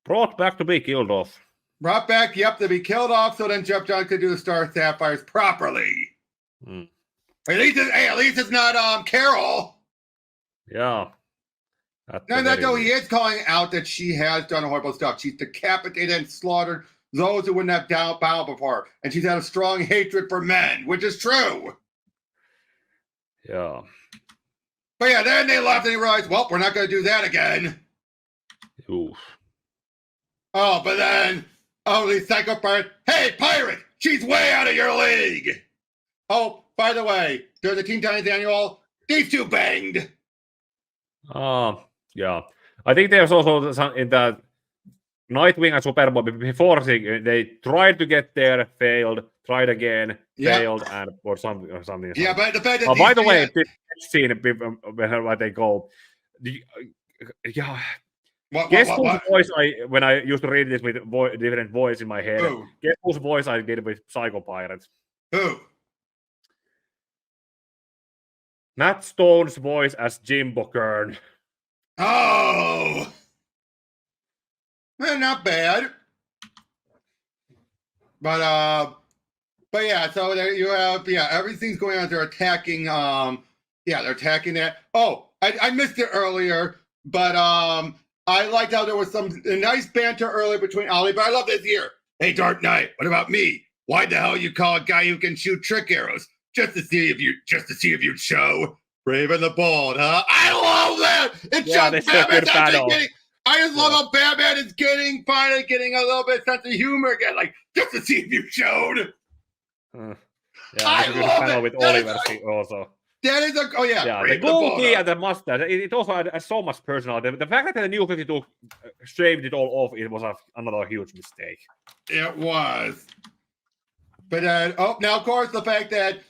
Brought back to be killed off. Brought back, yep, to be killed off, so then Jeff Johns could do the Star Sapphires properly. At least it's not Carol. Yeah. No, he is calling out that she has done horrible stuff. She's decapitated and slaughtered those who wouldn't have bowed before, and she's had a strong hatred for men, which is true. Yeah. But yeah, then they left and they realized, well, we're not going to do that again. Oof. Oh, but then, the Psycho Pirate, hey, Pirate, she's way out of your league. Oh, by the way, during the Teen Titans Annual, these two banged. Yeah. I think there's also some in the Nightwing and Superboy before they tried to get there, failed, tried again, failed, and or something. Yeah, but the fact that by the way, this scene where they go, yeah. Guess whose voice when I used to read this with different voice in my head. Who? Guess whose voice I did with Psycho Pirate? Who? Matt Stone's voice as Jimbo Kern. Oh, well, not bad. But yeah. So there you have everything's going on. They're attacking. They're attacking that. Oh, I missed it earlier, but I liked how there was some nice banter earlier between Ollie, but I love this here. Hey, Dark Knight, what about me? Why the hell you call a guy who can shoot trick arrows? just to see if you'd show. Brave and the Bold, huh? I love that. It shows Batman's actually getting. I just love how Batman is finally getting a little bit of sense of humor again, like just to see if you showed. Yeah, I love panel with Oliver also. That is a the goatee and the mustache. It also had so much personality. The fact that the New 52 shaved it all off, it was another huge mistake. It was. But now of course the fact that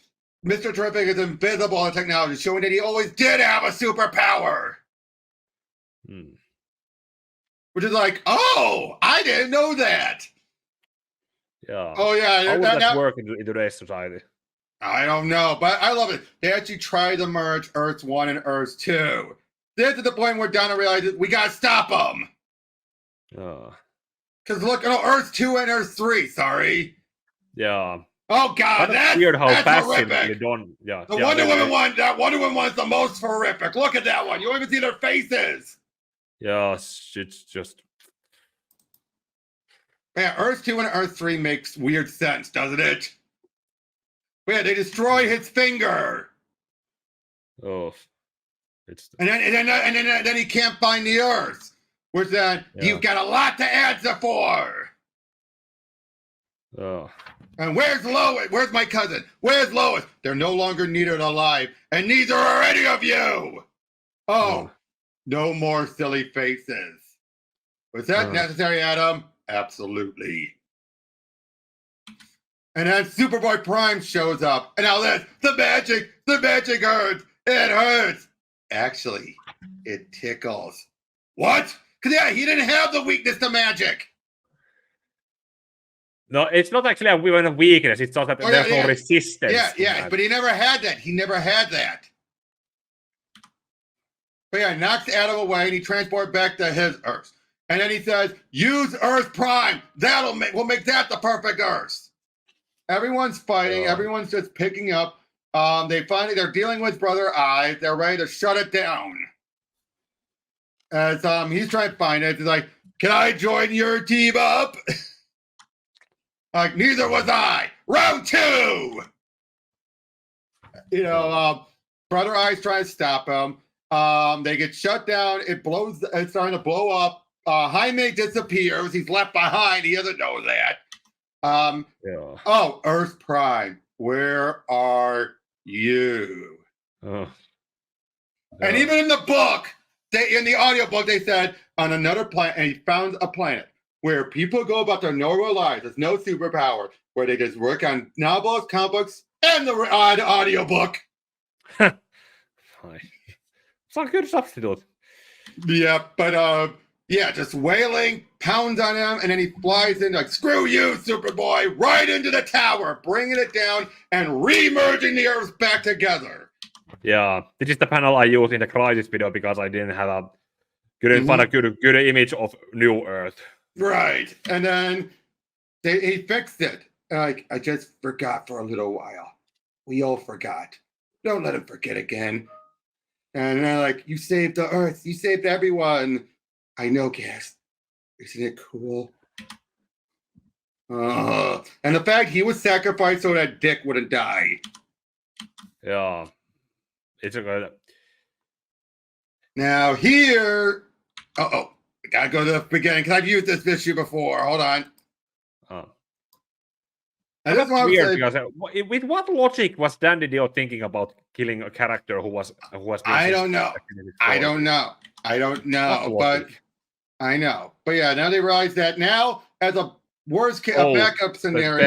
Mr. Terrific is invisible in technology, showing that he always did have a superpower. Which is like, oh, I didn't know that. Yeah. Oh yeah. How would that work in today's society? I don't know, but I love it. They actually tried to merge Earth 1 and Earth 2. They're to the point where Donna realizes we gotta stop them. Because look, Earth 2 and Earth 3, sorry. Yeah. Oh god, that's weird how that's horrific. Done. Yeah. The Wonder Woman one, that Wonder Woman one's the most horrific. Look at that one. You don't even see their faces. Yeah, it's just. Yeah, Earth 2 and Earth 3 makes weird sense, doesn't it? Yeah, they destroy his finger. Oh, and then he can't find the Earth, which then you've got a lot to answer for. Oh. And where's Lois? Where's my cousin? Where's Lois? They're no longer needed alive, and neither are any of you. Oh, no more silly faces. Was that necessary, Adam? Absolutely. And then Superboy Prime shows up. And now this, the magic hurts. It hurts. Actually, it tickles. What? Because he didn't have the weakness to magic. No, it's not actually a weakness. It's just that there's no resistance. Yeah, but he never had that. But yeah, knocks Adam away and he transports back to his Earth. And then he says, use Earth Prime. We'll make that the perfect Earth. Everyone's fighting. Everyone's just picking up. They're dealing with Brother Eyes. They're ready to shut it down. As he's trying to find it. He's like, can I join your team up? Like, neither was I. Round 2. Brother Eyes trying to stop him. They get shut down. It's starting to blow up. Jaime disappears. He's left behind. He doesn't know that. Oh, Earth Prime, where are you? And even in the book, in the audiobook, they said on another planet, and he found a planet where people go about their normal lives. There's no superpower, where they just work on novels, comic books, and the audiobook. It's not a good substitute. Yeah, but just wailing, pounds on him, and then he flies in like, screw you, Superboy, right into the tower, bringing it down and re-merging the Earths back together. Yeah, this is the panel I used in the Crisis video because I didn't have couldn't find a good image of New Earth. Right, and then he fixed it. Like, I just forgot for a little while. We all forgot. Don't let him forget again. And they're like, you saved the Earth. You saved everyone. I know, Gas. Isn't it cool? And the fact he was sacrificed so that Dick wouldn't die. Yeah. It's a good. Now here. I gotta go to the beginning because I've used this issue before. Hold on. And that's weird because with what logic was Dan Didio thinking about killing a character who was? I don't know. But I know. But yeah, now they realize that now as a worst case, a backup scenario.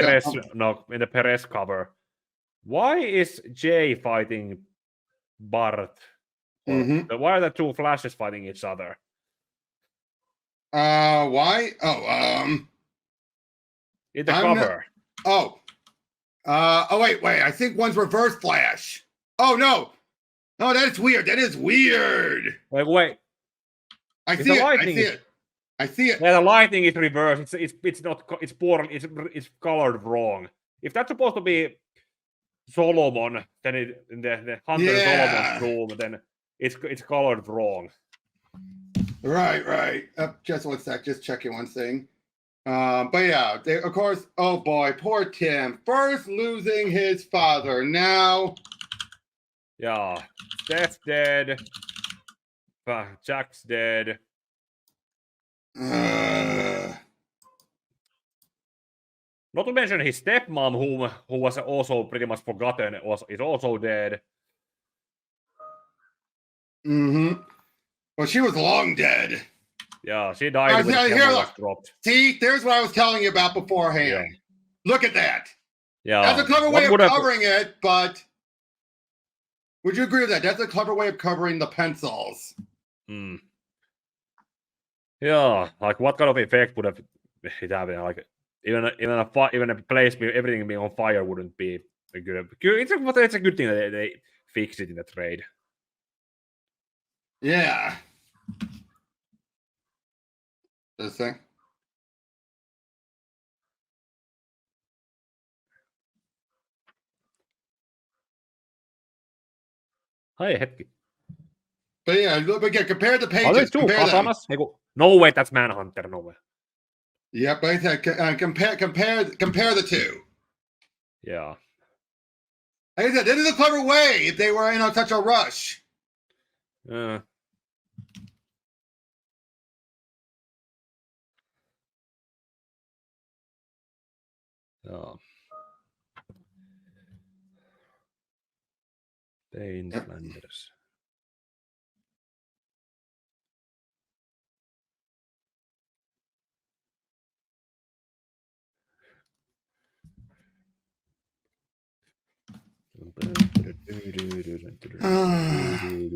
In the Perez cover, why is Jay fighting Bart? Why are the two Flashes fighting each other? Why? In the cover. Wait. I think one's Reverse Flash. Oh no, that's weird. That is weird. Wait. I see it. Yeah, the lightning is reversed. It's not. It's poorly. It's colored wrong. If that's supposed to be Solomon, then in the Hunter Solomon's room, then it's colored wrong. Right. Just one sec. Just checking one thing. But yeah, of course, oh boy, poor Tim. First losing his father. Now. Yeah. Steph's dead. Jack's dead. Not to mention his stepmom, who was also pretty much forgotten, is also dead. Mm-hmm. Well, she was long dead. Yeah, she died when the camera was dropped. See, there's what I was telling you about beforehand. Yeah. Look at that. Yeah. That's a clever way of covering it, but would you agree with that? That's a clever way of covering the pencils. Hmm. Yeah, like what kind of effect would have it have? Like even a place with everything being on fire wouldn't be a good. It's a good thing that they fixed it in the trade. Yeah. This thing. Hi, hetki. But yeah, compare the pages. Are there two katanas? No way, that's Manhunter. No way. Yep, I said compare the two. Yeah. Like I said, this is a clever way if they were in such a rush. Yeah. Pain Flanders.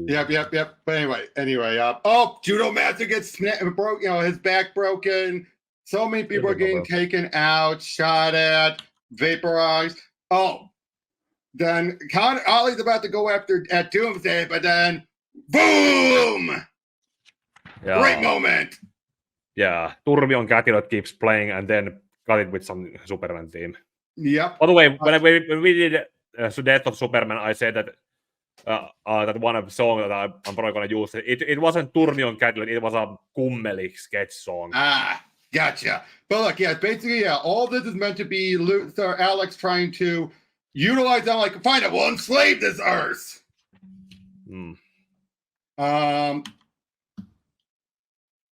Yep. But anyway. Oh, Judo Master gets broke. His back broken. So many people are getting taken out, shot at, vaporized. Oh, then Ollie's about to go at Doomsday, but then boom! Yeah. Great moment. Yeah, Turmion Catilot keeps playing and then got it with some Superman theme. Yep. By the way, when we did Death of Superman, I said that that one of the songs that I'm probably going to use, it wasn't Turmion Catilot, it was a Kummeli sketch song. Ah, gotcha. But look, yeah, basically, all this is meant to be Alex trying to utilize them, like, fine, it will enslave this Earth.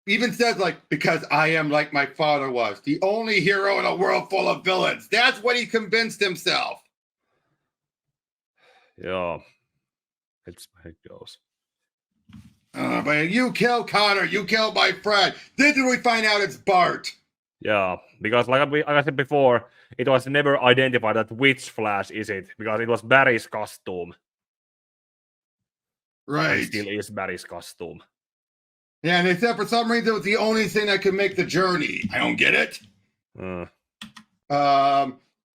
Even says, like, because I am like my father was, the only hero in a world full of villains. That's what he convinced himself. Yeah. It's how it goes. But you killed Connor, you killed my friend. Then did we find out it's Bart? Yeah, because like I said before, it was never identified that which Flash is it, because it was Barry's costume. Right. It still is Barry's costume. Yeah, and they said for some reason it was the only thing that could make the journey. I don't get it. But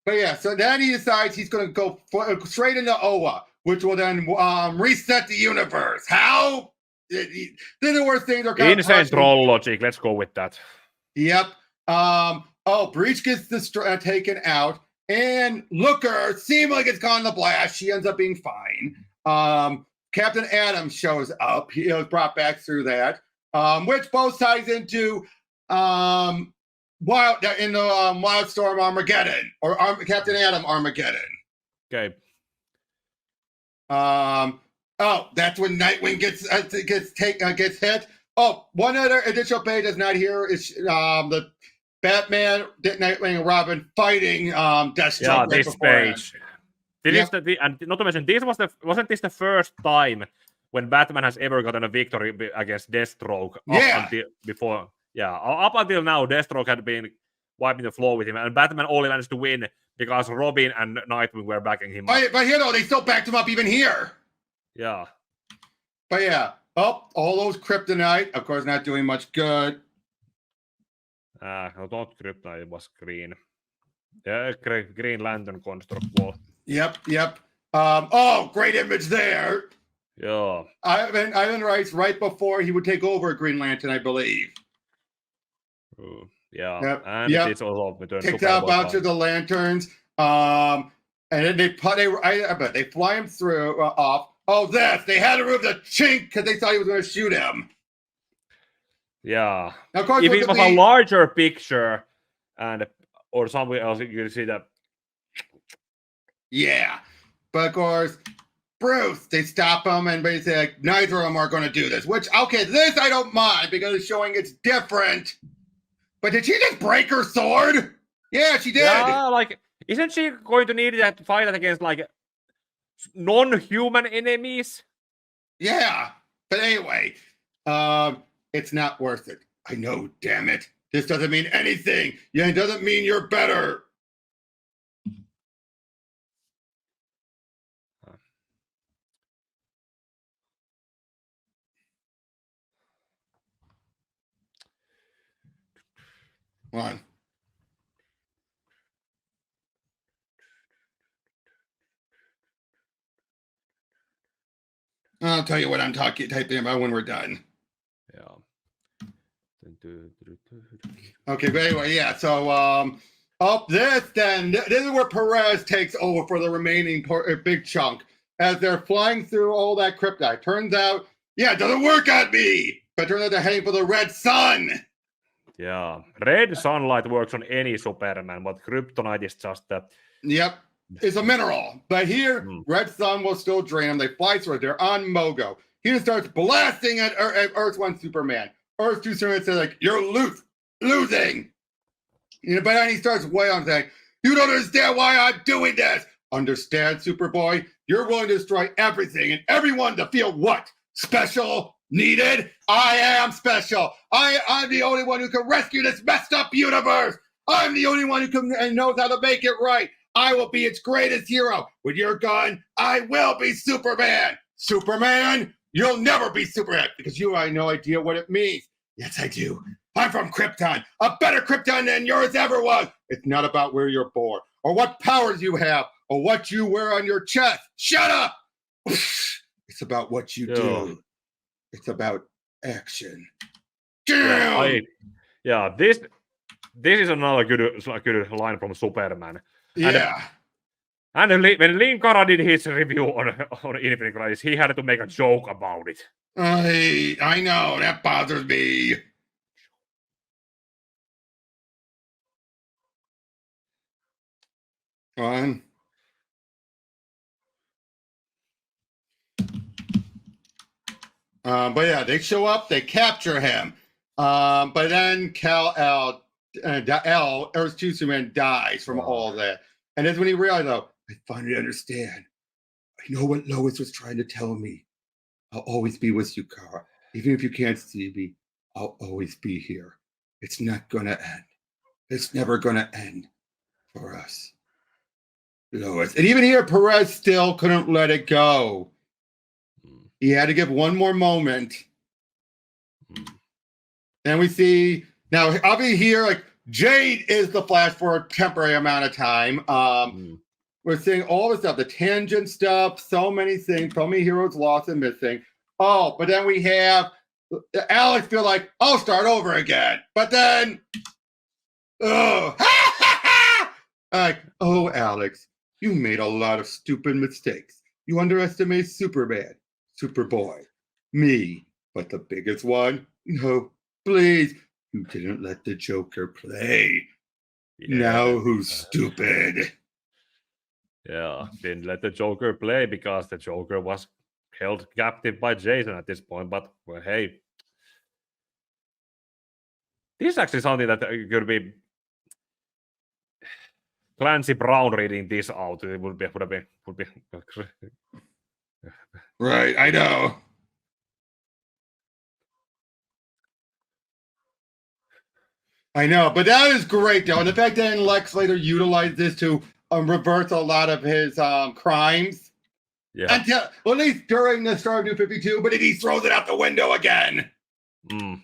yeah, so then he decides he's going to go straight into Oa, which will then reset the universe. How? Then the worst things are kind insane troll logic. Let's go with that. Yep. Breach gets taken out, and Looker seems like it's gone to blast. She ends up being fine. Captain Adam shows up. He was brought back through that, which both ties into Wildstorm Armageddon or Captain Adam Armageddon. Okay. That's when Nightwing gets hit. Oh, one other additional page that's not here is the Batman, Nightwing, and Robin fighting Deathstroke. Yeah, this page. And not to mention, wasn't this the first time when Batman has ever gotten a victory against Deathstroke? Up until now, Deathstroke had been wiping the floor with him, and Batman only managed to win because Robin and Nightwing were backing him up. But here, though, they still backed him up even here. Yeah. But yeah, all those kryptonite, of course, not doing much good. No, not kryptonite, it was green. Yeah, Green Lantern construct wall. Yep. Great image there. Yeah. Ivan writes right before he would take over Green Lantern, I believe. Yeah. Yep. And it's also picked out a bunch of the lanterns. And then they fly him through off. Oh, they had to remove the chink because they thought he was going to shoot him. Yeah. Now, of course, if it was a larger picture, and or somewhere else you can see that. Yeah, but of course, Bruce, they stop him and basically like, neither of them are going to do this. Which, okay, this I don't mind because it's showing it's different. But did she just break her sword? Yeah, she did. Yeah, like, isn't she going to need to fight against like non-human enemies? Yeah, but anyway, it's not worth it. I know, damn it. This doesn't mean anything. Yeah, it doesn't mean you're better. Come on. I'll tell you what I'm typing about when we're done. Yeah. Okay, but anyway, yeah. So, this is where Perez takes over for the remaining big chunk as they're flying through all that kryptonite. Turns out, yeah, it doesn't work on me. But turns out they're heading for the red sun. Yeah, red sunlight works on any Superman, but kryptonite is just Yep, it's a mineral. But here, red sun will still drain them. They fly through it. They're on Mogo. He just starts blasting at Earth 1 Superman. Earth 2 Superman says, like, you're losing. You know, but then he starts way on saying, you don't understand why I'm doing this. Understand, Superboy? You're willing to destroy everything and everyone to feel what? Special? Needed? I am special. I'm the only one who can rescue this messed up universe. I'm the only one who can and knows how to make it right. I will be its greatest hero. With your gun, I will be Superman. Superman? You'll never be Superman because you have no idea what it means. Yes, I do. I'm from Krypton, a better Krypton than yours ever was. It's not about where you're born or what powers you have or what you wear on your chest. Shut up. It's about what you do. It's about action. Damn! Yeah, this is another good line from Superman. Yeah. And when Lin Cara did his review on Infinite Crisis, he had to make a joke about it. I know, that bothers me. On. But yeah, they show up, they capture him. But then Kal-El, Earth 2 Superman dies from all that. And that's when he realized, though, I finally understand. I know what Lois was trying to tell me. I'll always be with you, Kara. Even if you can't see me, I'll always be here. It's not gonna end. It's never gonna end for us. Lois. And even here, Perez still couldn't let it go. He had to give one more moment. And we see now, obviously here, like Jade is the Flash for a temporary amount of time. We're seeing all the stuff, the tangent stuff, so many things, so many heroes lost and missing. Oh, but then we have Alex feel like, I'll start over again. But then, like, oh, Alex, you made a lot of stupid mistakes. You underestimate Superman, Superboy, me, but the biggest one? No, please, you didn't let the Joker play. Yeah. Now who's stupid? Yeah, didn't let the Joker play because the Joker was held captive by Jason at this point. But well, hey, this is actually something that could be Clancy Brown reading this out. It would be right. I know. I know, but that is great though, and the fact that Lex later utilized this to reverse a lot of his crimes. Yeah. Until, well, at least during the start of New 52, but he throws it out the window again. And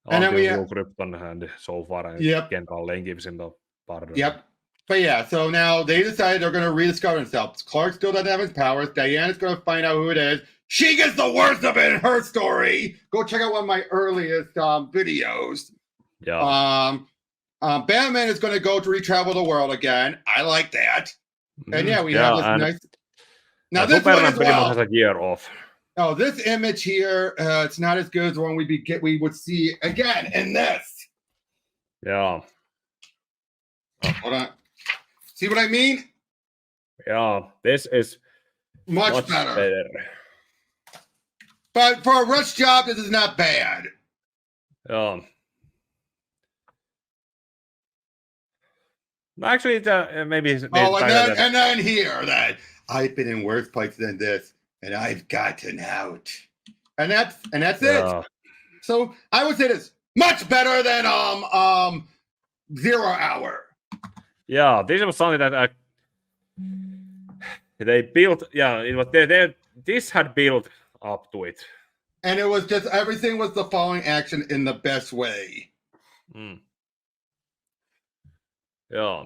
then we have Krypton and so far, and Ken Lane gives him the pardon. Yep. But yeah, so now they decided they're going to rediscover themselves. Clark still doesn't have his powers. Diana's going to find out who it is. She gets the worst of it in her story. Go check out one of my earliest videos. Yeah. Batman is going to go to retravel the world again. I like that. And yeah, we have this nice. Now this one as well has a year off. Oh, this image here, it's not as good as the one we would see again in this. Yeah. Hold on. See what I mean? Yeah, this is Much better. But for a rush job, this is not bad. Actually, maybe. Oh, and then here that I've been in worse places than this, and I've gotten out, and that's it. So I would say this much better than 0 Hour. Yeah, this was something that they built. Yeah, it was this had built up to it, and it was just everything was the following action in the best way. Yeah.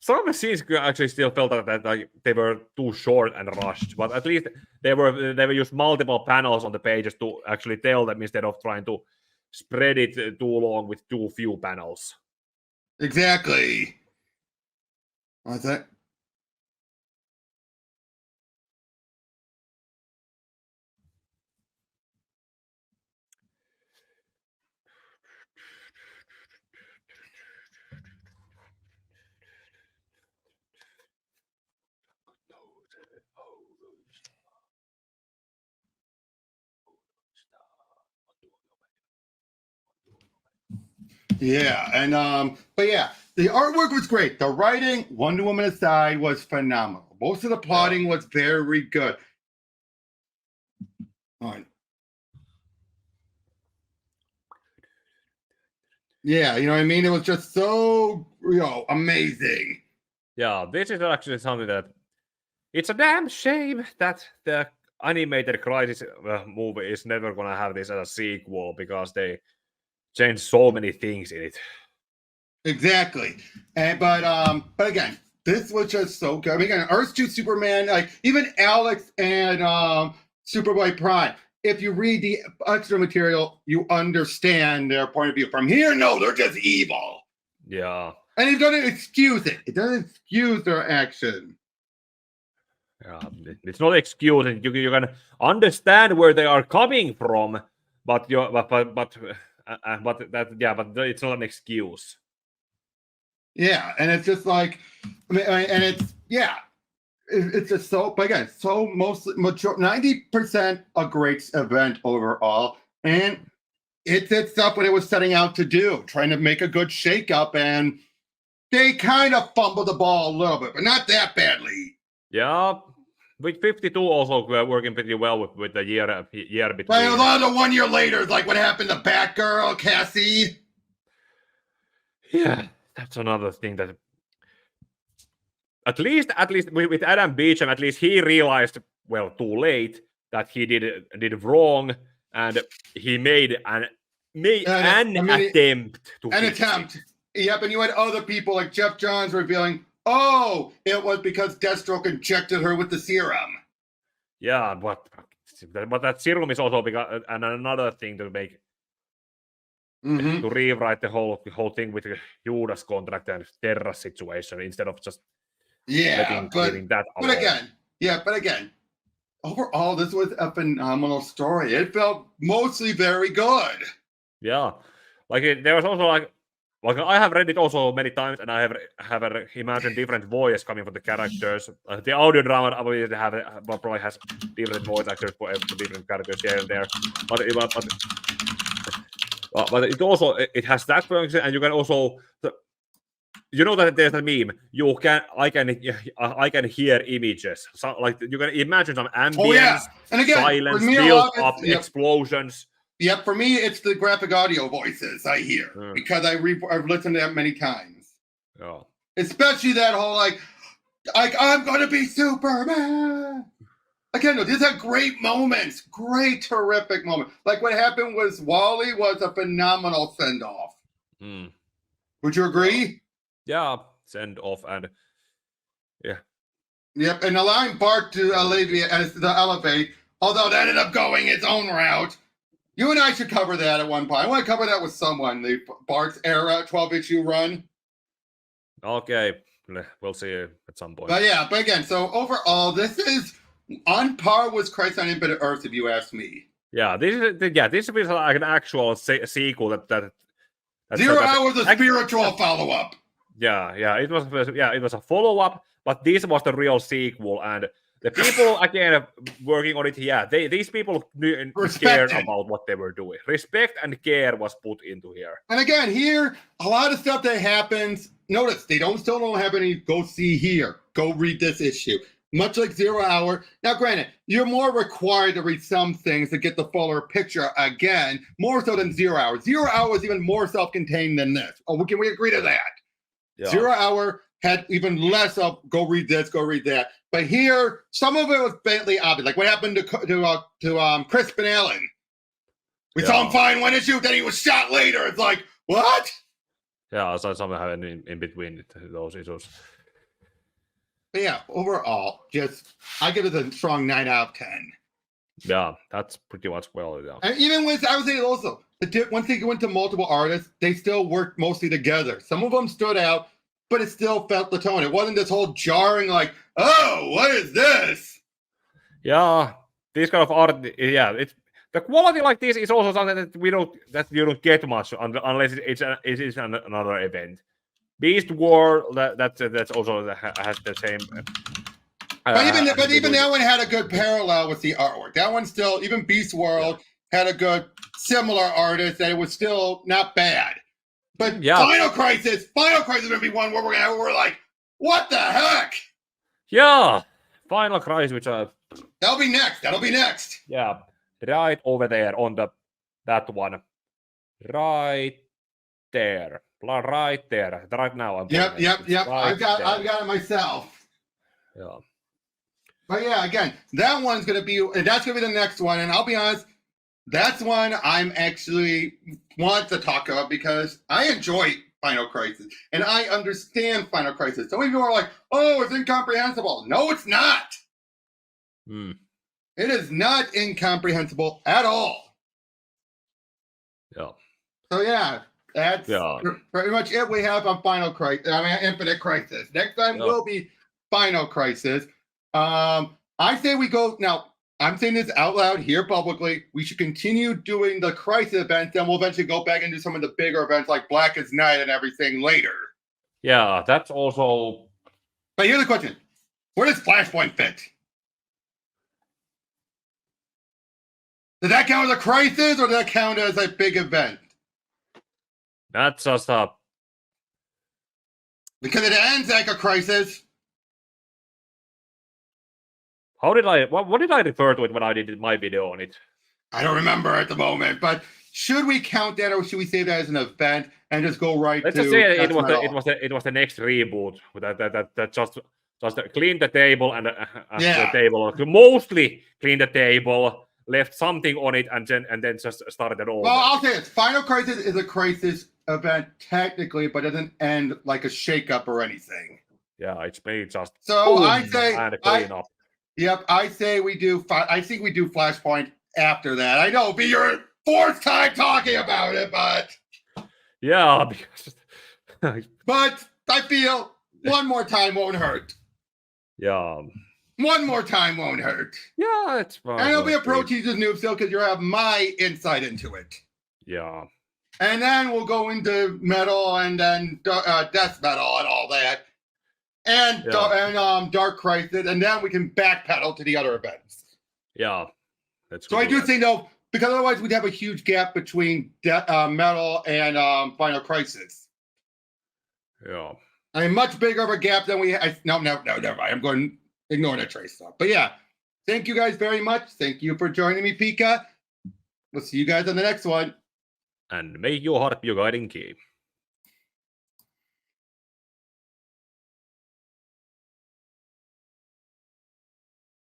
Some of the scenes actually still felt that like, they were too short and rushed, but at least they were used multiple panels on the pages to actually tell them instead of trying to spread it too long with too few panels. Exactly. What's that? Yeah, and but yeah, the artwork was great. The writing, Wonder Woman aside, was phenomenal. Most of the plotting was very good. All right. Yeah, you know what I mean? It was just so, amazing. Yeah, this is actually something that it's a damn shame that the animated Crisis movie is never gonna have this as a sequel because they changed so many things in it. Exactly. But again, this was just so good. I mean, again, Earth 2 Superman, like even Alex and Superboy Prime. If you read the extra material, you understand their point of view. From here, no, they're just evil. Yeah. And it doesn't excuse it. It doesn't excuse their action. Yeah, it's not excuse. You can understand where they are coming from, but it's not an excuse. Yeah, and it's just like, and it's it's just so. But again, so mostly 90% a great event overall, and it did stuff what it was setting out to do, trying to make a good shakeup, and they kind of fumbled the ball a little bit, but not that badly. Yeah, with 52 also working pretty well with the year between. But a lot of 1 year later, like what happened to Batgirl, Cassie. Yeah, that's another thing that. At least with Adam Beecham, at least he realized, well, too late that he did wrong, and he made an attempt to it. Yep, and you had other people like Jeff Johns revealing, oh, it was because Deathstroke injected her with the serum. Yeah, but that serum is also because another thing to make to rewrite the whole thing with the Judas contract and Terra situation instead of just leaving that alone. But again, overall, this was a phenomenal story. It felt mostly very good. Yeah, there was also like I have read it also many times, and I have imagined different voices coming from the characters. The audio drama probably has different voice actors for different characters here and there, but it also it has that function, and you can also. You know that there's a meme. I can hear images. So, like you can imagine some ambience, and again, silence, build-up, explosions. Yep, for me, it's the graphic audio voices I hear because I've listened to that many times. Yeah. Especially that whole like I'm gonna be Superman. Again, no, these are great moments, great, terrific moments. Like what happened was Wally was a phenomenal send-off. Would you agree? Yeah, send off and yeah. Yep, and allowing Bart to elevate, although that ended up going its own route. You and I should cover that at one point. I want to cover that with someone, the Bart's era 12-issue run. Okay, we'll see at some point. But again, so overall, this is on par with Christ on Infinite Earth, if you ask me. Yeah, this is like an actual sequel that 0 Hour is a spiritual follow-up. Yeah. It was a follow-up, but this was the real sequel, and the people again working on it. Yeah, these people cared Respected. about what they were doing. Respect and care was put into here. And again, here, a lot of stuff that happens, notice they still don't have any go see here, go read this issue. Much like 0 Hour. Now, granted, you're more required to read some things to get the fuller picture again, more so than 0 Hour. 0 Hour is even more self-contained than this. Oh, can we agree to that? Yeah. 0 Hour had even less of go read this, go read that. But here, some of it was blatantly obvious. Like what happened to Crispin Allen. We saw him fine one issue, then he was shot later. It's like, what? Yeah, so something happened in between those issues. But yeah, overall, I give it a strong 9 out of 10. Yeah, that's pretty much well. Yeah. And even with, I would say also, once they went to multiple artists, they still worked mostly together. Some of them stood out, but it still felt the tone. It wasn't this whole jarring, like, oh, what is this? Yeah, this kind of art, it's the quality like this is also something that you don't get much unless it is another event. Beast War, that's also has the same. But even that one had a good parallel with the artwork. That one still, even Beast World had a good similar artist that it was still not bad. But Final Crisis is gonna be one where we're like, what the heck? Yeah, Final Crisis, which that'll be next. Yeah, right over there on that one, right there. Right now. Yep. I've got it myself. Yeah. But yeah, again, that's gonna be the next one. And I'll be honest, that's one I'm actually want to talk about because I enjoy Final Crisis and I understand Final Crisis. Some people are like, oh, it's incomprehensible. No, it's not. It is not incomprehensible at all. Yeah. So yeah. That's pretty much it we have on Final Crisis. Infinite Crisis. Next time will be Final Crisis. I say we go now. I'm saying this out loud here publicly. We should continue doing the Crisis events, and we'll eventually go back and do some of the bigger events like Blackest Night and everything later. Yeah, that's also. But here's the question: where does Flashpoint fit? Does that count as a crisis, or does that count as a big event? That's just because it ends like a crisis. What did I refer to it when I did my video on it? I don't remember at the moment, but should we count that or should we say that as an event and just go right Let's to just say it was the next reboot that just clean the table and the table, mostly clean the table, left something on it, and then just started it all. Well, I'll say this: Final Crisis is a crisis event technically, but doesn't end like a shakeup or anything. Yeah, it's made just. So I say clean up. Yep, I say we do. I think we do Flashpoint after that. I know, be your fourth time talking about it, but yeah, because but I feel one more time won't hurt. Yeah. One more time won't hurt. Yeah, it's fine. And it'll be a Pro Teasers noob still because you'll have my insight into it. Yeah. And then we'll go into metal and then death metal and all that. And Dark Crisis, and then we can backpedal to the other events. Yeah. So I do think, though, because otherwise we'd have a huge gap between metal and Final Crisis. Yeah. I mean, much bigger of a gap than we had. No, never mind. I'm going to ignore that trace stuff. But yeah, thank you guys very much. Thank you for joining me, Pika. We'll see you guys on the next one. And may your heart be your guiding key.